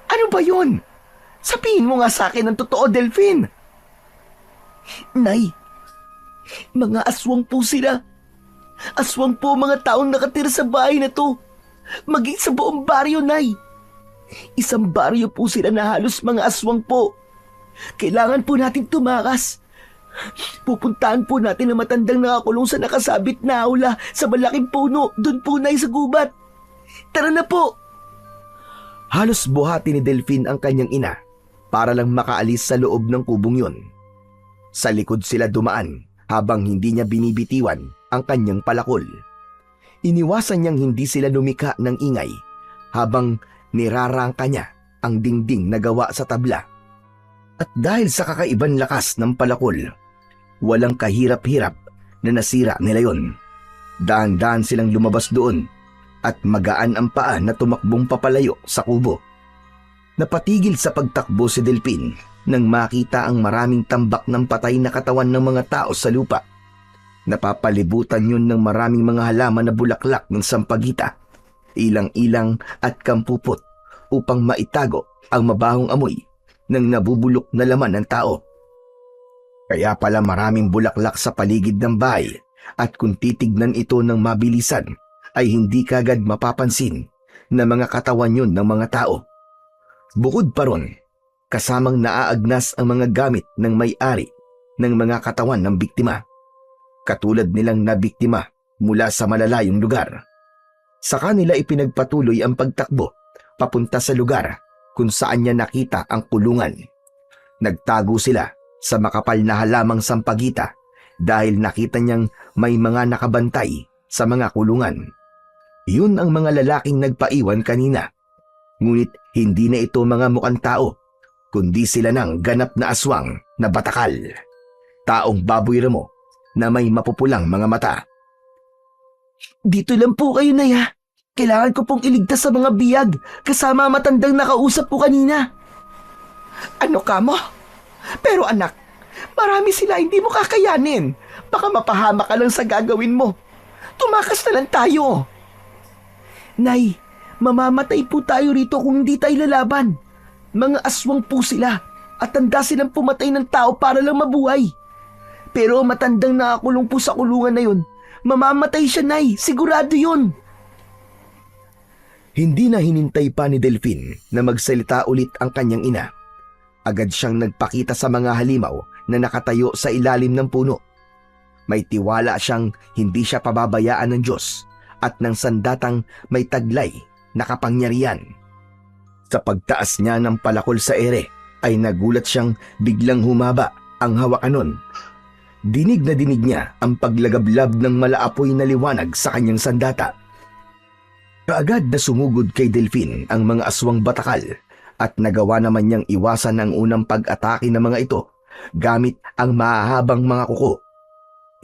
Ano ba yun? Sabihin mo nga sa akin ang totoo, Delphine. Nay, mga aswang po sila. Aswang po mga taong nakatira sa bahay na to. Maging sa buong baryo, Nay. Isang baryo po sila na halos mga aswang po. Kailangan po natin tumakas. Pupuntahan po natin ang matandang nakakulong sa nakasabit na aula sa malaking puno. Doon po, Nay, sa gubat. Tara na po.
Halos buhati ni Delphine ang kanyang ina para lang makaalis sa loob ng kubong yun. Sa likod sila dumaan habang hindi niya binibitiwan ang kanyang palakol. Iniwasan niyang hindi sila lumika ng ingay habang nirarangka niya ang dingding na gawa sa tabla. At dahil sa kakaibang lakas ng palakol, walang kahirap-hirap na nasira nila yon. Dahan-dahan silang lumabas doon at magaan ang paa na tumakbong papalayo sa kubo. Napatigil sa pagtakbo si Delphine nang makita ang maraming tambak ng patay na katawan ng mga tao sa lupa. Napapalibutan yun ng maraming mga halaman na bulaklak ng sampagita, ilang-ilang at kampupot upang maitago ang mabahong amoy ng nabubulok na laman ng tao. Kaya pala maraming bulaklak sa paligid ng bahay at kung titignan ito ng mabilisan ay hindi kagad mapapansin na mga katawan yun ng mga tao. Bukod pa ron, kasamang naaagnas ang mga gamit ng may-ari ng mga katawan ng biktima. Katulad nilang nabiktima mula sa malalayong lugar. Sa kanila ipinagpatuloy ang pagtakbo papunta sa lugar kung saan niya nakita ang kulungan. Nagtago sila sa makapal na halamang sampagita dahil nakita niyang may mga nakabantay sa mga kulungan. Yun ang mga lalaking nagpaiwan kanina. Ngunit hindi na ito mga mukhang tao, kundi sila ng ganap na aswang na batakal. Taong baboy ramo na may mapupulang mga mata.
Dito lang po kayo, Nay, ha? Kailangan ko pong iligtas sa mga biyag kasama matandang nakausap ko kanina. Ano ka mo? Pero anak, marami sila, hindi mo kakayanin. Baka mapahama ka lang sa gagawin mo. Tumakas na lang tayo. Nay, Mamamatay po tayo rito kung hindi tayo lalaban. Mga aswang po sila at handa silang pumatay ng tao para lang mabuhay. Pero matandang nakakulong po sa kulungan na yun, mamamatay siya, Nay. Sigurado yun.
Hindi na hinintay pa ni Delphine na magsalita ulit ang kanyang ina. Agad siyang nagpakita sa mga halimaw na nakatayo sa ilalim ng puno. May tiwala siyang hindi siya pababayaan ng Diyos at ng sandatang may taglay na kapangyarihan. Sa pagtaas niya ng palakol sa ere ay nagulat siyang biglang humaba ang hawakan nun. Dinig na dinig niya ang paglagablab ng malaapoy na liwanag sa kanyang sandata. Kaagad na sumugod kay Delphine ang mga aswang batakal at nagawa naman niyang iwasan ang unang pag-atake ng mga ito gamit ang mahahabang mga kuko.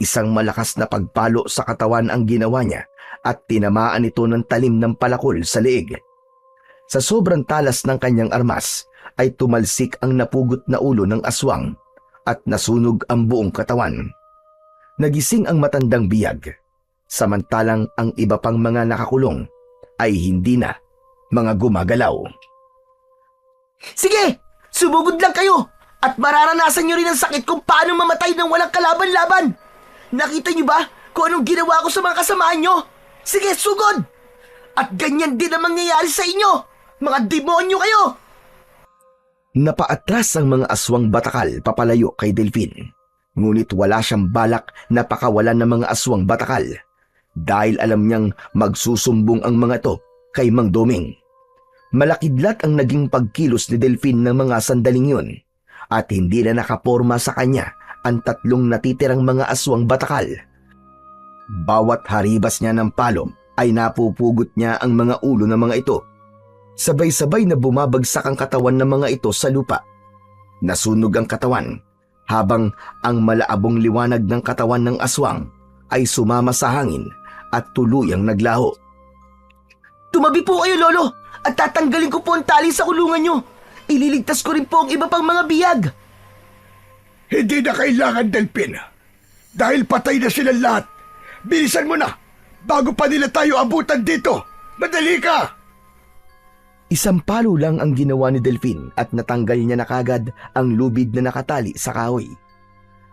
Isang malakas na pagpalo sa katawan ang ginawa niya at tinamaan ito ng talim ng palakol sa leeg. Sa sobrang talas ng kanyang armas ay tumalsik ang napugot na ulo ng aswang at nasunog ang buong katawan. Nagising ang matandang biyag, samantalang ang iba pang mga nakakulong ay hindi na mga gumagalaw.
Sige, sumugod lang kayo at mararanasan niyo rin ang sakit kung paano mamatay ng walang kalaban-laban. Nakita niyo ba kung anong ginawa ko sa mga kasamaan niyo? Sige, sugod! At ganyan din ang mangyayari sa inyo, mga demonyo kayo!
Napaatras ang mga aswang batakal papalayo kay Delphine. Ngunit wala siyang balak na pakawalan ng mga aswang batakal dahil alam niyang magsusumbong ang mga ito kay Mang Doming. Malakidlat ang naging pagkilos ni Delphine ng mga sandaling yun at hindi na nakaporma sa kanya ang tatlong natitirang mga aswang batakal. Bawat haribas niya ng palom ay napupugot niya ang mga ulo ng mga ito. Sabay-sabay na bumabagsak ang katawan ng mga ito sa lupa. Nasunog ang katawan habang ang malaabong liwanag ng katawan ng aswang ay sumama sa hangin at tuluyang naglaho.
Tumabi po kayo, Lolo, at tatanggalin ko po ang tali sa kulungan nyo. Ililigtas ko rin po ang iba pang mga biyag.
Hindi na kailangan, Delphine. Dahil patay na silang lahat. Bilisan mo na, bago pa nila tayo abutan dito. Madali ka!
Isang palo lang ang ginawa ni Delphine at natanggal niya na kagad ang lubid na nakatali sa kahoy.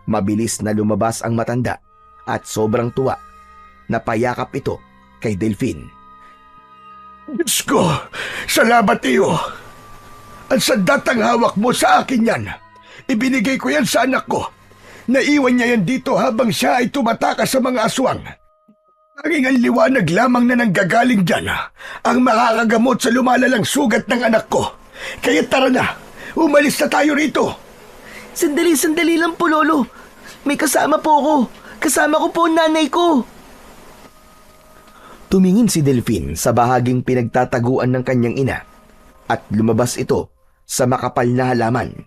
Mabilis na lumabas ang matanda at sobrang tuwa. Napayakap ito kay Delphine.
Diyos ko, salamat iyo. Ang sandatang hawak mo sa akin yan. Ibinigay ko yan sa anak ko. Naiwan niya yan dito habang siya ay tumataka sa mga aswang. Tanging ang liwanag lamang na nanggagaling dyan ang makakagamot sa lumalalang sugat ng anak ko. Kaya tara na, umalis na tayo rito.
Sandali lang po, Lolo. May kasama po ako. Kasama ko po ang nanay ko.
Tumingin si Delphine sa bahaging pinagtataguan ng kanyang ina at lumabas ito sa makapal na halaman.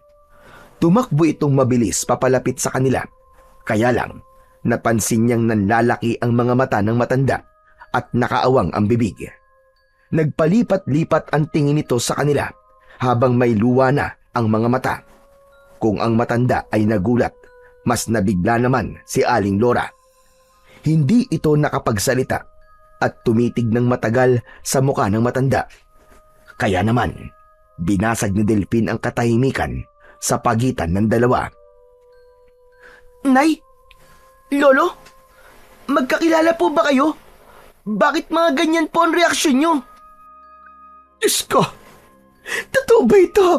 Tumakbo itong mabilis papalapit sa kanila. Kaya lang, napansin niyang nanlalaki ang mga mata ng matanda at nakaawang ang bibig. Nagpalipat-lipat ang tingin nito sa kanila habang may luwa na ang mga mata. Kung ang matanda ay nagulat, mas nabigla naman si Aling Lora. Hindi ito nakapagsalita at tumitig ng matagal sa muka ng matanda. Kaya naman, binasag ni Delphine ang katahimikan sa pagitan ng dalawa.
Nay? Lolo? Magkakilala po ba kayo? Bakit mga ganyan po ang reaksyon nyo?
Diyos ko, totoo ba ito?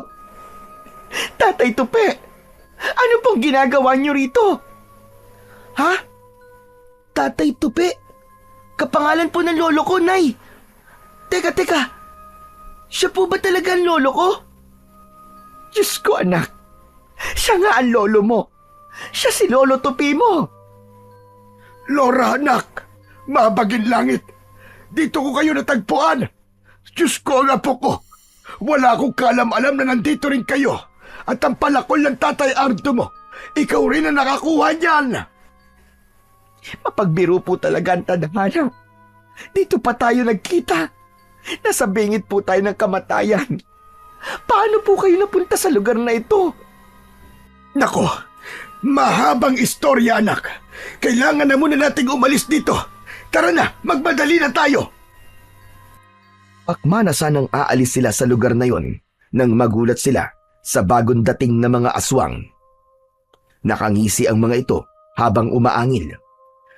Tatay Tupi, ano pong ginagawa nyo rito? Ha? Tatay Tupi? Kapangalan po ng lolo ko, Nay. Teka. Siya po ba talaga ang lolo ko?
Diyos ko, anak. Siya nga ang lolo mo. Siya si Lolo Tupi mo.
Lora, anak, mabagin langit. Dito ko kayo natagpuan. Diyos ko, ang apo ko. Wala akong kalam-alam na nandito rin kayo. At ang palakol ng Tatay Ardo mo, ikaw rin ang nakakuha niyan.
Mapagbiro po talaga ang tadhana. Dito pa tayo nagkita. Nasa bingit po tayo ng kamatayan. Paano po kayo napunta sa lugar na ito?
Nako, mahabang istorya, anak. Kailangan na muna nating umalis dito. Tara na, magmadali na tayo.
Akma na sanang aalis sila sa lugar na yon nang magulat sila sa bagong dating na mga aswang. Nakangisi ang mga ito habang umaangil.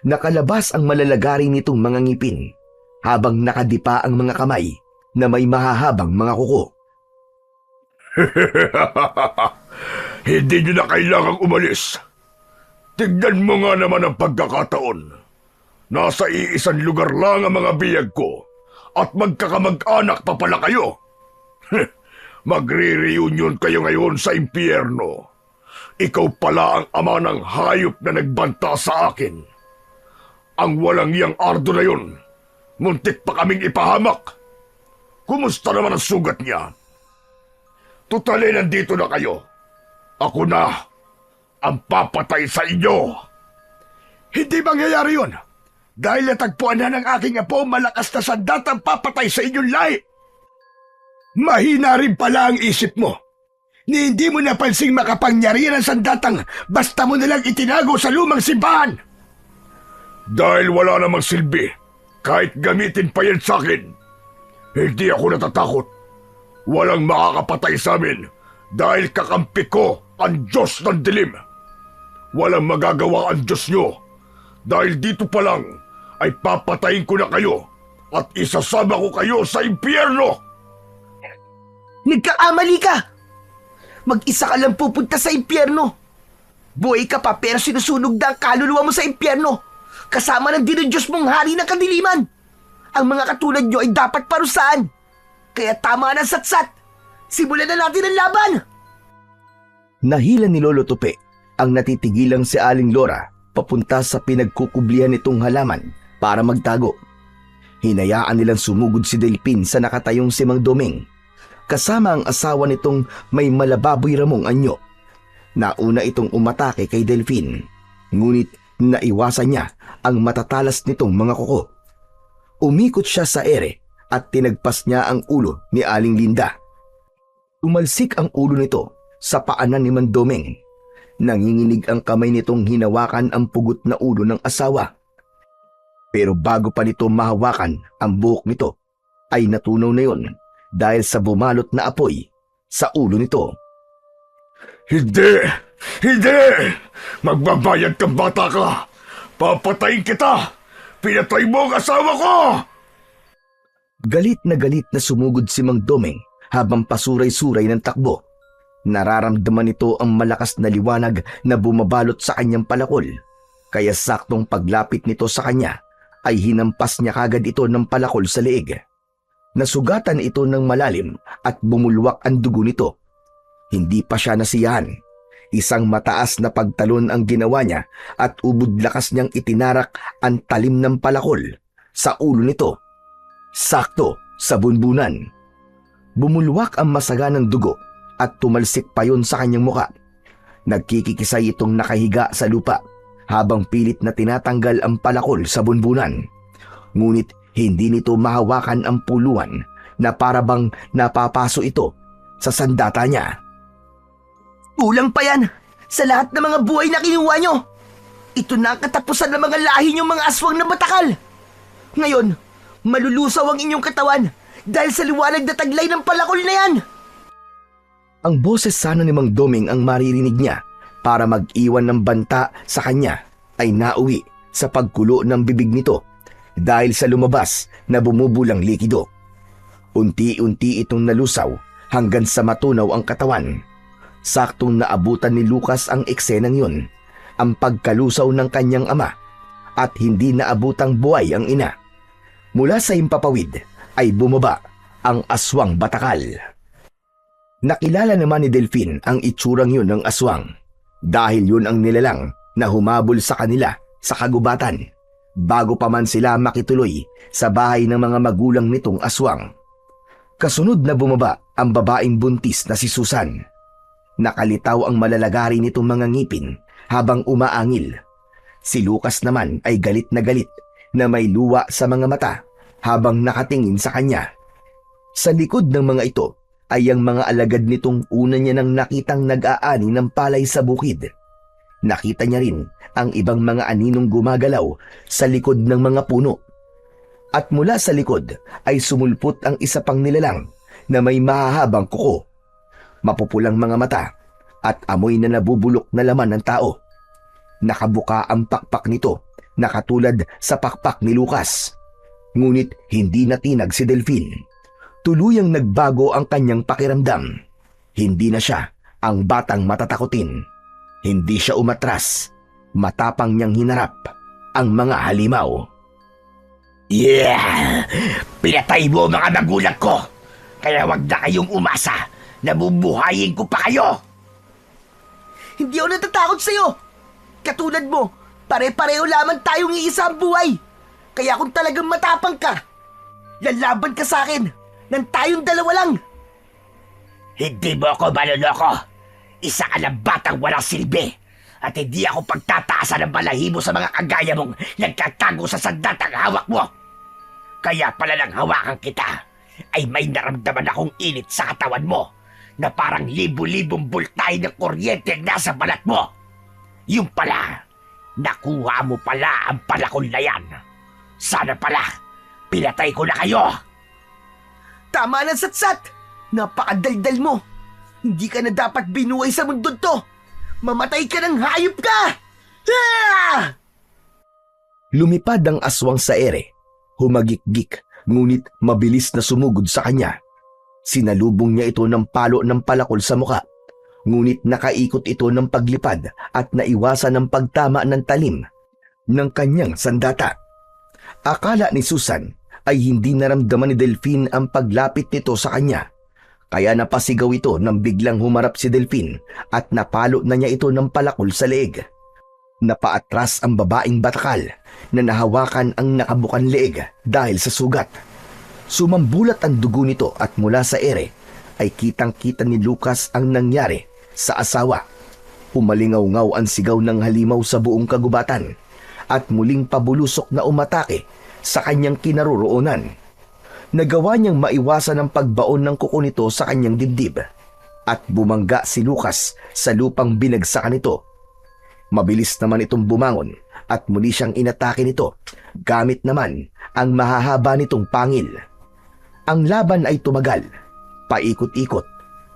Nakalabas ang malalagari nitong mga ngipin habang nakadipa ang mga kamay na may mahahabang mga kuko.
Hindi nyo na kailangang umalis. Tignan mo nga naman ang pagkakataon. Nasa iisang lugar lang ang mga biyag ko at magkakamag-anak pa pala kayo. Magre-reunion kayo ngayon sa impyerno. Ikaw pala ang ama ng hayop na nagbanta sa akin. Ang walang iyang Ardo na yun, muntik pa kaming ipahamak. Kumusta naman ang sugat niya? Tutali, nandito na kayo. Ako na ang papatay sa inyo. Hindi mangyayari yun. Dahil natagpuan na ng aking apo malakas na sandatang papatay sa inyong lahi. Mahina rin pala ang isip mo. Ni hindi mo napansing makapangyarihan ang sandatang basta mo nalang itinago sa lumang simbahan. Dahil wala namang silbi, kahit gamitin pa yan sa akin, hindi ako natatakot. Walang makakapatay sa amin dahil kakampi ko ang Diyos ng dilim. Walang magagawa ang Diyos nyo dahil dito pa lang ay papatayin ko na kayo at isasama ko kayo sa impyerno.
Nagkakamali ka! Mag-isa ka lang pupunta sa impyerno. Buhay ka pa pero sinusunog na ang kaluluwa mo sa impyerno. Kasama ng dinudiyos mong hari ng kadiliman. Ang mga katulad nyo ay dapat parusahan. Kaya tama na satsat. Simulan na natin ang laban.
Nahila ni Lolo Tupi ang natitigilang si Aling Lora papunta sa pinagkukublihan nitong halaman para magtago. Hinayaan nilang sumugod si Delphin sa nakatayong si Mang Doming, kasama ang asawa nitong may malababoy ramong anyo. Nauna itong umatake kay Delphin, ngunit naiwasan niya ang matatalas nitong mga kuko. Umikot siya sa ere at tinagpas niya ang ulo ni Aling Linda. Umalsik ang ulo nito sa paanan ni Mang Doming. Nanginginig ang kamay nitong hinawakan ang pugot na ulo ng asawa. Pero bago pa nito mahawakan ang buhok nito, ay natunaw na yon dahil sa bumalot na apoy sa ulo nito.
Hindi! Hindi! Magbabayad kang bata ka! Papatayin kita! Pinatay mo ang asawa ko!
Galit na sumugod si Mang Doming habang pasuray-suray ng takbo. Nararamdaman nito ang malakas na liwanag na bumabalot sa kanyang palakol. Kaya saktong paglapit nito sa kanya ay hinampas niya kagad ito ng palakol sa leeg. Nasugatan ito ng malalim at bumulwak ang dugo nito. Hindi pa siya nasiyahan. Isang mataas na pagtalon ang ginawa niya at ubod lakas niyang itinarak ang talim ng palakol sa ulo nito. Sakto sa bunbunan. Bumulwak ang masaganang dugo at tumalsik pa yon sa kanyang muka. Nagkikikisay itong nakahiga sa lupa habang pilit na tinatanggal ang palakol sa bunbunan. Ngunit hindi nito mahawakan ang puluhan na parabang napapaso ito sa sandata niya.
Kulang pa yan sa lahat ng mga buhay na kinuha nyo. Ito na ang katapusan ng mga lahi nyong mga aswang na batakal. Ngayon, malulusaw ang inyong katawan dahil sa liwanag na taglay ng palakol na yan.
Ang boses sana ni Mang Doming ang maririnig niya para mag-iwan ng banta sa kanya ay nauwi sa pagkulo ng bibig nito dahil sa lumabas na bumubulang likido. Unti-unti itong nalusaw hanggang sa matunaw ang katawan. Saktong naabutan ni Lucas ang eksenang yun, ang pagkalusaw ng kanyang ama, at hindi naabutang buhay ang ina. Mula sa himpapawid ay bumaba ang aswang batakal. Nakilala naman ni Delphin ang itsurang yun ng aswang dahil yun ang nilalang na humabol sa kanila sa kagubatan bago pa man sila makituloy sa bahay ng mga magulang nitong aswang. Kasunod na bumaba ang babaeng buntis na si Susan. Nakalitaw ang malalagari nitong mga ngipin habang umaangil. Si Lucas naman ay galit na may luwa sa mga mata habang nakatingin sa kanya. Sa likod ng mga ito ay ang mga alagad nitong una niya nang nakitang nag-aani ng palay sa bukid. Nakita niya rin ang ibang mga aninong gumagalaw sa likod ng mga puno. At mula sa likod ay sumulpot ang isa pang nilalang na may mahahabang kuko, mapupulang mga mata at amoy na nabubulok na laman ng tao. Nakabuka ang pakpak nito na katulad sa pakpak ni Lucas. Ngunit hindi natinag si Delphine. Tuluyang nagbago ang kanyang pakiramdam. Hindi na siya ang batang matatakutin. Hindi siya umatras. Matapang niyang hinarap ang mga halimaw.
Yeah! Pinatay mo mga magulang ko! Kaya wag na kayong umasa na bubuhayin ko pa kayo!
Hindi ako natatakot sa'yo. Katulad mo, pare-pareho lamang tayong iisa ang buhay. Kaya kung talagang matapang ka, lalaban ka sa akin nang tayong dalawa lang.
Hindi mo ako maloloko! Isa ka ng batang walang silbi! At hindi ako pagtataasan ng balahibo sa mga kagaya mong nagkatago sa sandatang hawak mo! Kaya pala nang hawakan kita ay may naramdaman akong init sa katawan mo na parang libu-libong bultay ng kuryente ang nasa balat mo. Yung pala, nakuha mo pala ang palakol na yan. Sana pala, pinatay ko na kayo.
Tama na, Satsat. Napakadaldal mo. Hindi ka na dapat binuhay sa mundo to. Mamatay ka ng hayop ka! Ah!
Lumipad ang aswang sa ere. Humagikgik, ngunit mabilis na sumugod sa kanya. Sinalubong niya ito ng palo ng palakol sa muka. Ngunit nakaikot ito ng paglipad at naiwasan ng pagtama ng talim ng kanyang sandata. Akala ni Susan ay hindi naramdaman ni Delphine ang paglapit nito sa kanya. Kaya napasigaw ito nang biglang humarap si Delphine at napalo na niya ito ng palakol sa leeg. Napaatras ang babaeng batakal na nahawakan ang nakabukan leeg dahil sa sugat. Sumambulat ang dugo nito at mula sa ere ay kitang-kita ni Lucas ang nangyari sa asawa. Humalingaw-ngaw ang sigaw ng halimaw sa buong kagubatan at muling pabulusok na umatake sa kanyang kinaroroonan. Nagawa niyang maiwasan ang pagbaon ng kuko nito sa kanyang dibdib at bumangga si Lucas sa lupang binagsakan nito. Mabilis naman itong bumangon at muli siyang inatake nito gamit naman ang mahahaba nitong pangil. Ang laban ay tumagal, paikot-ikot,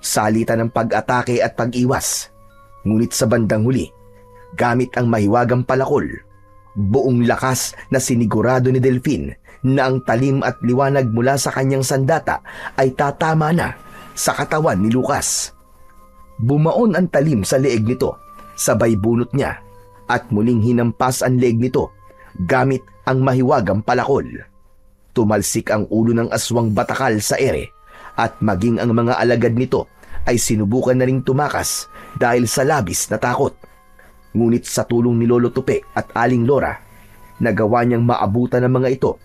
salita ng pag-atake at pag-iwas. Ngunit sa bandang huli, gamit ang mahiwagang palakol, buong lakas na sinigurado ni Delphine na ang talim at liwanag mula sa kanyang sandata ay tatama na sa katawan ni Lucas. Bumaon ang talim sa leeg nito, sabay bunot niya at muling hinampas ang leeg nito gamit ang mahiwagang palakol. Tumalsik ang ulo ng aswang batakal sa ere at maging ang mga alagad nito ay sinubukan na ring tumakas dahil sa labis na takot. Ngunit sa tulong ni Lolo Tupe at Aling Lora, nagawa niyang maabutan ng mga ito,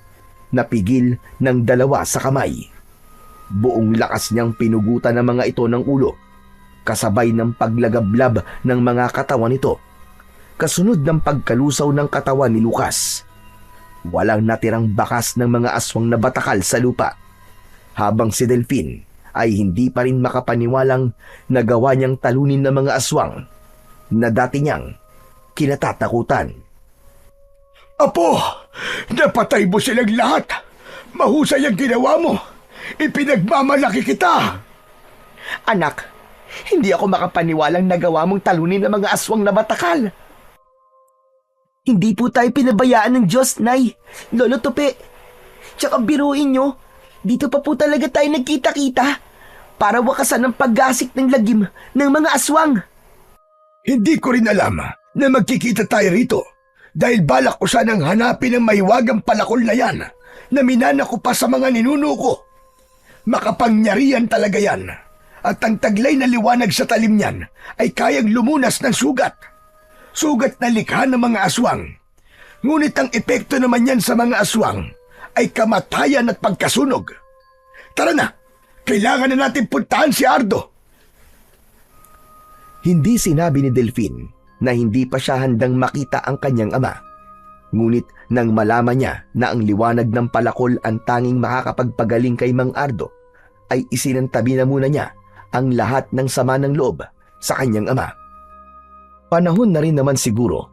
napigil ng dalawa sa kamay. Buong lakas niyang pinugutan ng mga ito ng ulo, kasabay ng paglagablab ng mga katawan nito. Kasunod ng pagkalusaw ng katawan ni Lucas, walang natirang bakas ng mga aswang na batakal sa lupa, habang si Delphine ay hindi pa rin makapaniwalang nagawa niyang talunin ng mga aswang na dati niyang kinatatakutan.
Apo, napatay mo silang lahat. Mahusay ang ginawa mo. Ipinagmamalaki kita.
Anak, hindi ako makapaniwalang nagawa mong talunin ng mga aswang na batakal. Hindi po tayo pinabayaan ng Diyos, Nay. Lolo Tupe. Tsaka biruin nyo, dito pa po talaga tayo nagkita-kita para wakasan ang paggasik ng lagim ng mga aswang.
Hindi ko rin alam na magkikita tayo rito dahil balak ko sanang hanapin ang mahiwagang palakol na yan na minana ko pa sa mga ninuno ko. Makapangyarihan talaga yan at ang taglay na liwanag sa talim niyan ay kayang lumunas ng sugat. Sugat na likha ng mga aswang. Ngunit ang epekto naman yan sa mga aswang ay kamatayan at pagkasunog. Tara na, kailangan na natin puntahan si Ardo.
Hindi sinabi ni Delphine na hindi pa siya handang makita ang kanyang ama. Ngunit nang malaman niya na ang liwanag ng palakol ang tanging makakapagpagaling kay Mang Ardo, ay isinantabi na muna niya ang lahat ng sama ng loob sa kanyang ama. Panahon na rin naman siguro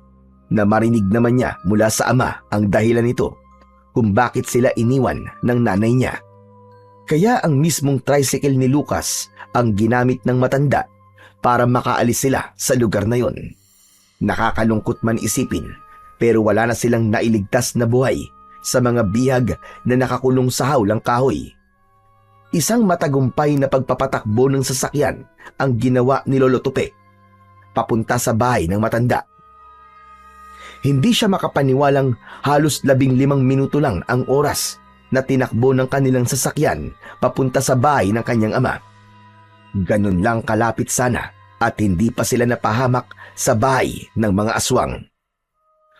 na marinig naman niya mula sa ama ang dahilan nito kung bakit sila iniwan ng nanay niya. Kaya ang mismong tricycle ni Lucas ang ginamit ng matanda para makaalis sila sa lugar na yon. Nakakalungkot man isipin, pero wala na silang nailigtas na buhay sa mga bihag na nakakulong sa hawlang kahoy. Isang matagumpay na pagpapatakbo ng sasakyan ang ginawa ni Lolo Tupe papunta sa bahay ng matanda. Hindi siya makapaniwalang halos 15 minuto lang ang oras na tinakbo ng kanilang sasakyan papunta sa bahay ng kanyang ama. Ganun lang kalapit sana at hindi pa sila napahamak sa bahay ng mga aswang.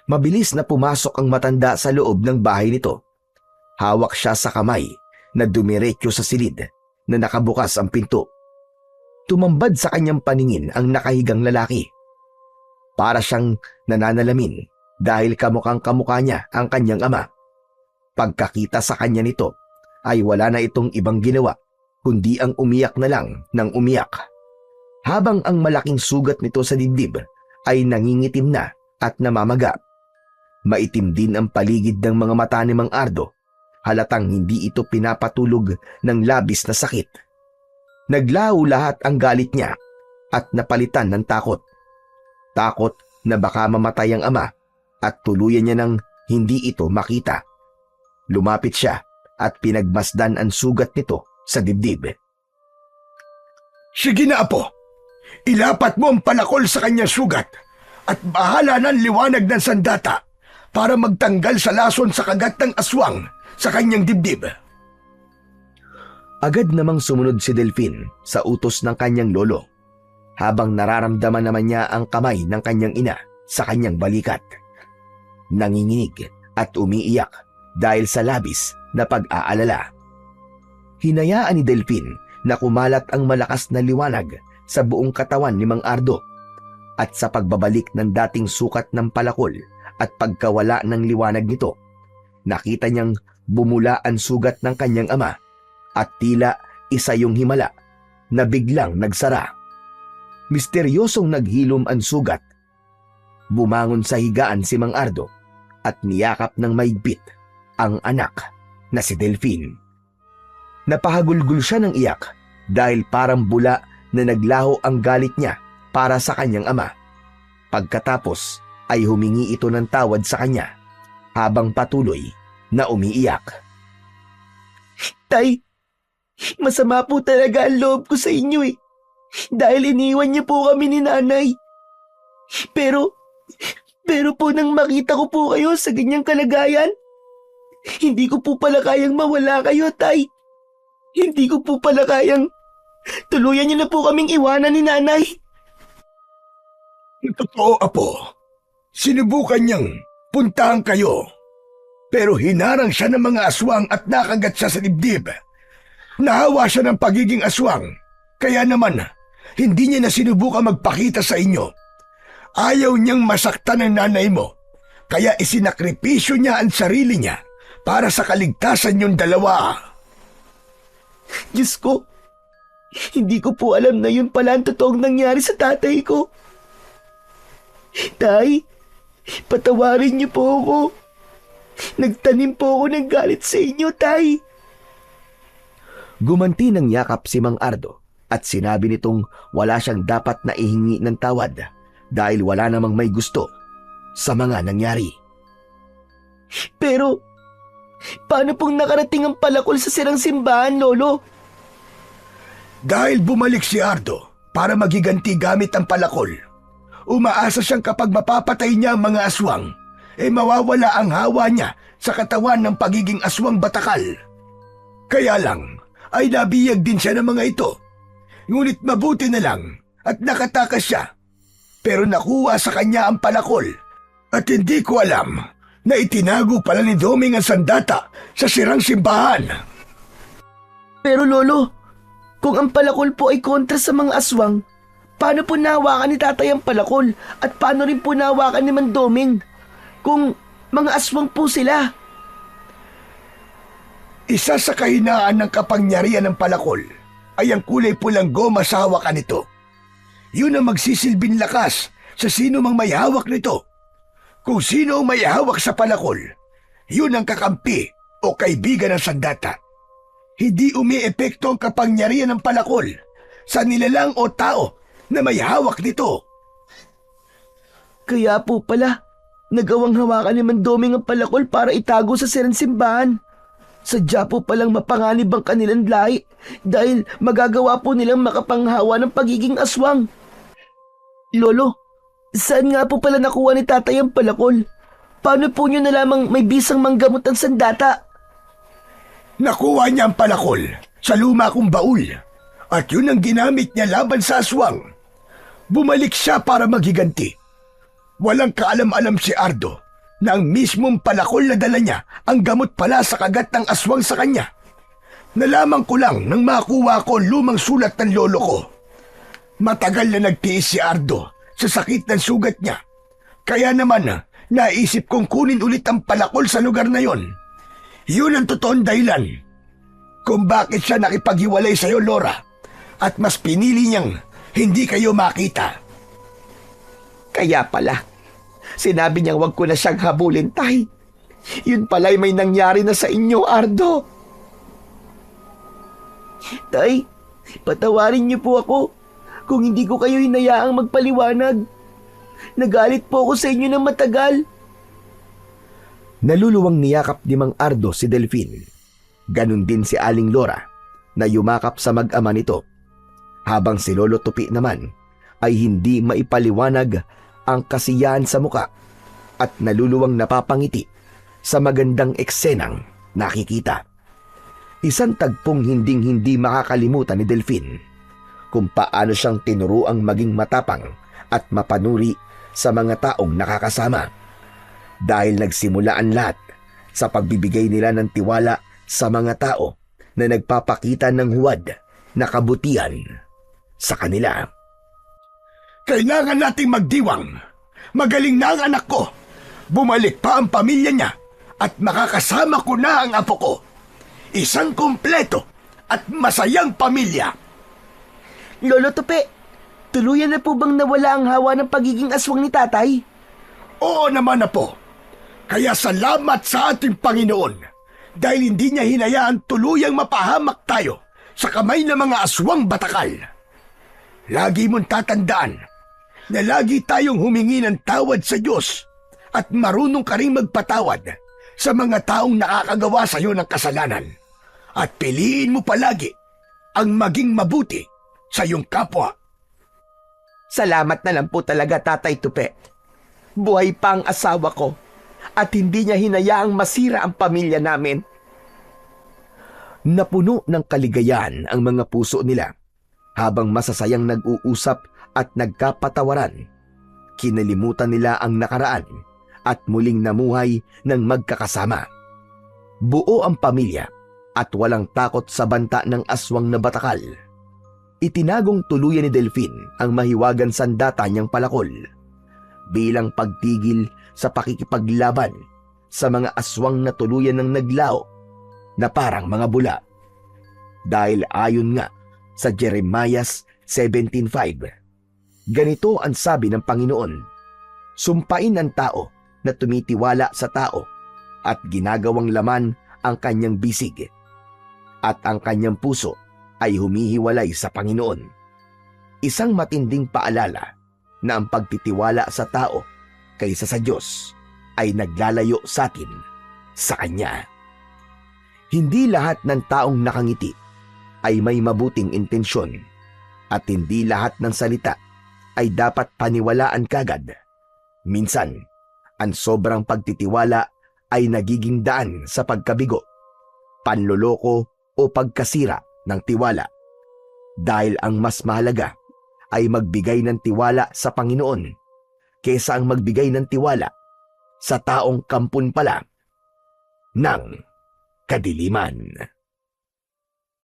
Mabilis na pumasok ang matanda sa loob ng bahay nito. Hawak siya sa kamay na dumiretso sa silid na nakabukas ang pinto. Tumambad sa kanyang paningin ang nakahigang lalaki. Para siyang nananalamin dahil kamukhang kamukha niya ang kanyang ama. Pagkakita sa kanya nito ay wala na itong ibang ginawa kundi ang umiyak na lang ng umiyak. Habang ang malaking sugat nito sa dibdib ay nangingitim na at namamaga. Maitim din ang paligid ng mga mata ni Mang Ardo. Halatang hindi ito pinapatulog ng labis na sakit. Naglaho lahat ang galit niya at napalitan ng takot. Takot na baka mamatay ang ama at tuluyan niya nang hindi ito makita. Lumapit siya at pinagmasdan ang sugat nito sa dibdib.
Sige na, Apo. Ilapat mo ang palakol sa kanyang sugat at bahala ng liwanag ng sandata para magtanggal sa lason sa kagat ng aswang sa kanyang dibdib.
Agad namang sumunod si Delphine sa utos ng kanyang lolo, habang nararamdaman naman niya ang kamay ng kanyang ina sa kanyang balikat. Nanginginig at umiiyak dahil sa labis na pag-aalala. Hinayaan ni Delphine na kumalat ang malakas na liwanag sa buong katawan ni Mang Ardo, at sa pagbabalik ng dating sukat ng palakol at pagkawala ng liwanag nito, nakita niyang bumula ang sugat ng kanyang ama at tila isa yung himala na biglang nagsara. Misteryosong naghilom ang sugat. Bumangon sa higaan si Mang Ardo at niyakap ng maigpit ang anak na si Delphine. Napahagulgul siya ng iyak dahil parang bula na naglaho ang galit niya para sa kanyang ama. Pagkatapos ay humingi ito ng tawad sa kanya habang patuloy na umiiyak.
Tay, masama po talaga ang loob ko sa inyo eh. Dahil iniwan niyo po kami ni nanay. Pero po nang makita ko po kayo sa ganyang kalagayan, hindi ko po pala kayang mawala kayo, Tay. Hindi ko po pala kayang tuluyan niyo na po kaming iwanan ni nanay.
Totoo, Apo. Sinubukan niyang puntahan kayo. Pero hinarang siya ng mga aswang at nakagat siya sa dibdib. Nahawa siya ng pagiging aswang. Kaya naman, hindi niya na sinubukan magpakita sa inyo. Ayaw niyang masaktan ang nanay mo. Kaya isinakripisyo niya ang sarili niya para sa kaligtasan niyong dalawa.
Diyos ko, hindi ko po alam na yun pala ang totoong nangyari sa tatay ko. Tay, patawarin niyo po ako. Nagtanim po ako ng galit sa inyo, Tay.
Gumanti ng yakap si Mang Ardo at sinabi nitong wala siyang dapat na ihingi ng tawad dahil wala namang may gusto sa mga nangyari.
Pero, paano pong nakarating ang palakol sa sirang simbahan, Lolo?
Dahil bumalik si Ardo para magiganti gamit ang palakol, umaasa siyang kapag mapapatay niya ang mga aswang, mawawala ang hawa niya sa katawan ng pagiging aswang batakal. Kaya lang, ay nabiyag din siya ng mga ito. Ngunit mabuti na lang at nakatakas siya. Pero nakuha sa kanya ang palakol at hindi ko alam na itinago pala ni Doming ang sandata sa sirang simbahan.
Pero Lolo, kung ang palakol po ay kontra sa mga aswang, paano po nahawakan ni tatay ang palakol at paano rin po nahawakan ni Mang Doming kung mga aswang po sila?
Isa sa kahinaan ng kapangyarihan ng palakol ay ang kulay pulang goma sa hawakan nito. Yun ang magsisilbing lakas sa sino mang may hawak nito. Kung sino ang may hawak sa palakol, Yun ang kakampi o kaibigan ng sandata. Hindi umiepekto ang kapangyarihan ng palakol sa nilalang o tao na may hawak nito.
Kaya po pala, nagawang hawakan ni Mandoming ang palakol para itago sa simbahan. Sadya po palang mapanganib ang kanilang lahi dahil magagawa po nilang makapanghawa ng pagiging aswang. Lolo, saan nga po pala nakuha ni tatay ang palakol? Paano po niyo nalamang may bisang manggamot ang sandata?
Nakuha niya ang palakol sa luma kong baul at yun ang ginamit niya laban sa aswang. Bumalik siya para maghiganti. Walang kaalam-alam si Ardo na ang mismong palakol na dala niya ang gamot pala sa kagat ng aswang sa kanya. Nalaman ko lang nang makuha ko lumang sulat ng lolo ko. Matagal na nagtiis si Ardo sa sakit ng sugat niya. Kaya naman naisip kong kunin ulit ang palakol sa lugar na yon. Yun ang totoong dahilan kung bakit siya nakipaghiwalay sa iyo, Lora, at mas pinili niyang hindi kayo makita.
Kaya pala, sinabi niyang wag ko na siyang habulin, tay. Yun pala'y may nangyari na sa inyo, Ardo.
Tay, patawarin niyo po ako kung hindi ko kayo hinayaang magpaliwanag. Nagalit po ako sa inyo ng matagal.
Naluluwang niyakap ni Mang Ardo si Delfin. Ganon din si Aling Lora na yumakap sa mag-ama nito. Habang si Lolo Tupi naman ay hindi maipaliwanag ang kasiyahan sa muka at naluluwang napapangiti sa magandang eksenang nakikita. Isang tagpong hinding-hindi makakalimutan ni Delfin kung paano siyang tinuruang maging matapang at mapanuri sa mga taong nakakasama. Dahil nagsimula ang lahat sa pagbibigay nila ng tiwala sa mga tao na nagpapakita ng huwad na kabutihan sa kanila.
Kailangan nating magdiwang. Magaling na ang anak ko. Bumalik pa ang pamilya niya at makakasama ko na ang apo ko. Isang kumpleto at masayang pamilya.
Lolo Tupi, tuluyan na po bang nawala ang hawa ng pagiging aswang ni tatay?
Oo naman, apo. Kaya salamat sa ating Panginoon dahil hindi niya hinayaan tuluyang mapahamak tayo sa kamay ng mga aswang batakal. Lagi mong tatandaan na lagi tayong humingi ng tawad sa Diyos at marunong ka rin magpatawad sa mga taong nakakagawa sa iyo ng kasalanan. At piliin mo palagi ang maging mabuti sa iyong kapwa.
Salamat na lang po talaga, Tatay Tupi. Buhay pa ang asawa ko at hindi niya hinayaang masira ang pamilya namin.
Napuno ng kaligayahan ang mga puso nila habang masasayang nag-uusap at nagkapatawaran. Kinalimutan nila ang nakaraan at muling namuhay ng magkakasama. Buo ang pamilya at walang takot sa banta ng aswang na batakal. Itinagong tuluyan ni Delfin ang mahiwagan sandata niyang palakol bilang pagtigil sa pakikipaglaban sa mga aswang na tuluyan ng naglao na parang mga bula. Dahil ayon nga sa Jeremias 17:5, ganito ang sabi ng Panginoon, sumpain ang tao na tumitiwala sa tao at ginagawang laman ang kanyang bisig, at ang kanyang puso ay humihiwalay sa Panginoon. Isang matinding paalala na ang pagtitiwala sa tao kaysa sa Diyos ay naglalayo sa atin sa Kanya. Hindi lahat ng taong nakangiti ay may mabuting intensyon at hindi lahat ng salita ay dapat paniwalaan kagad. Minsan, ang sobrang pagtitiwala ay nagiging daan sa pagkabigo, panloloko o pagkasira ng tiwala. Dahil ang mas mahalaga ay magbigay ng tiwala sa Panginoon kaysa ang magbigay ng tiwala sa taong kampun pala ng kadiliman.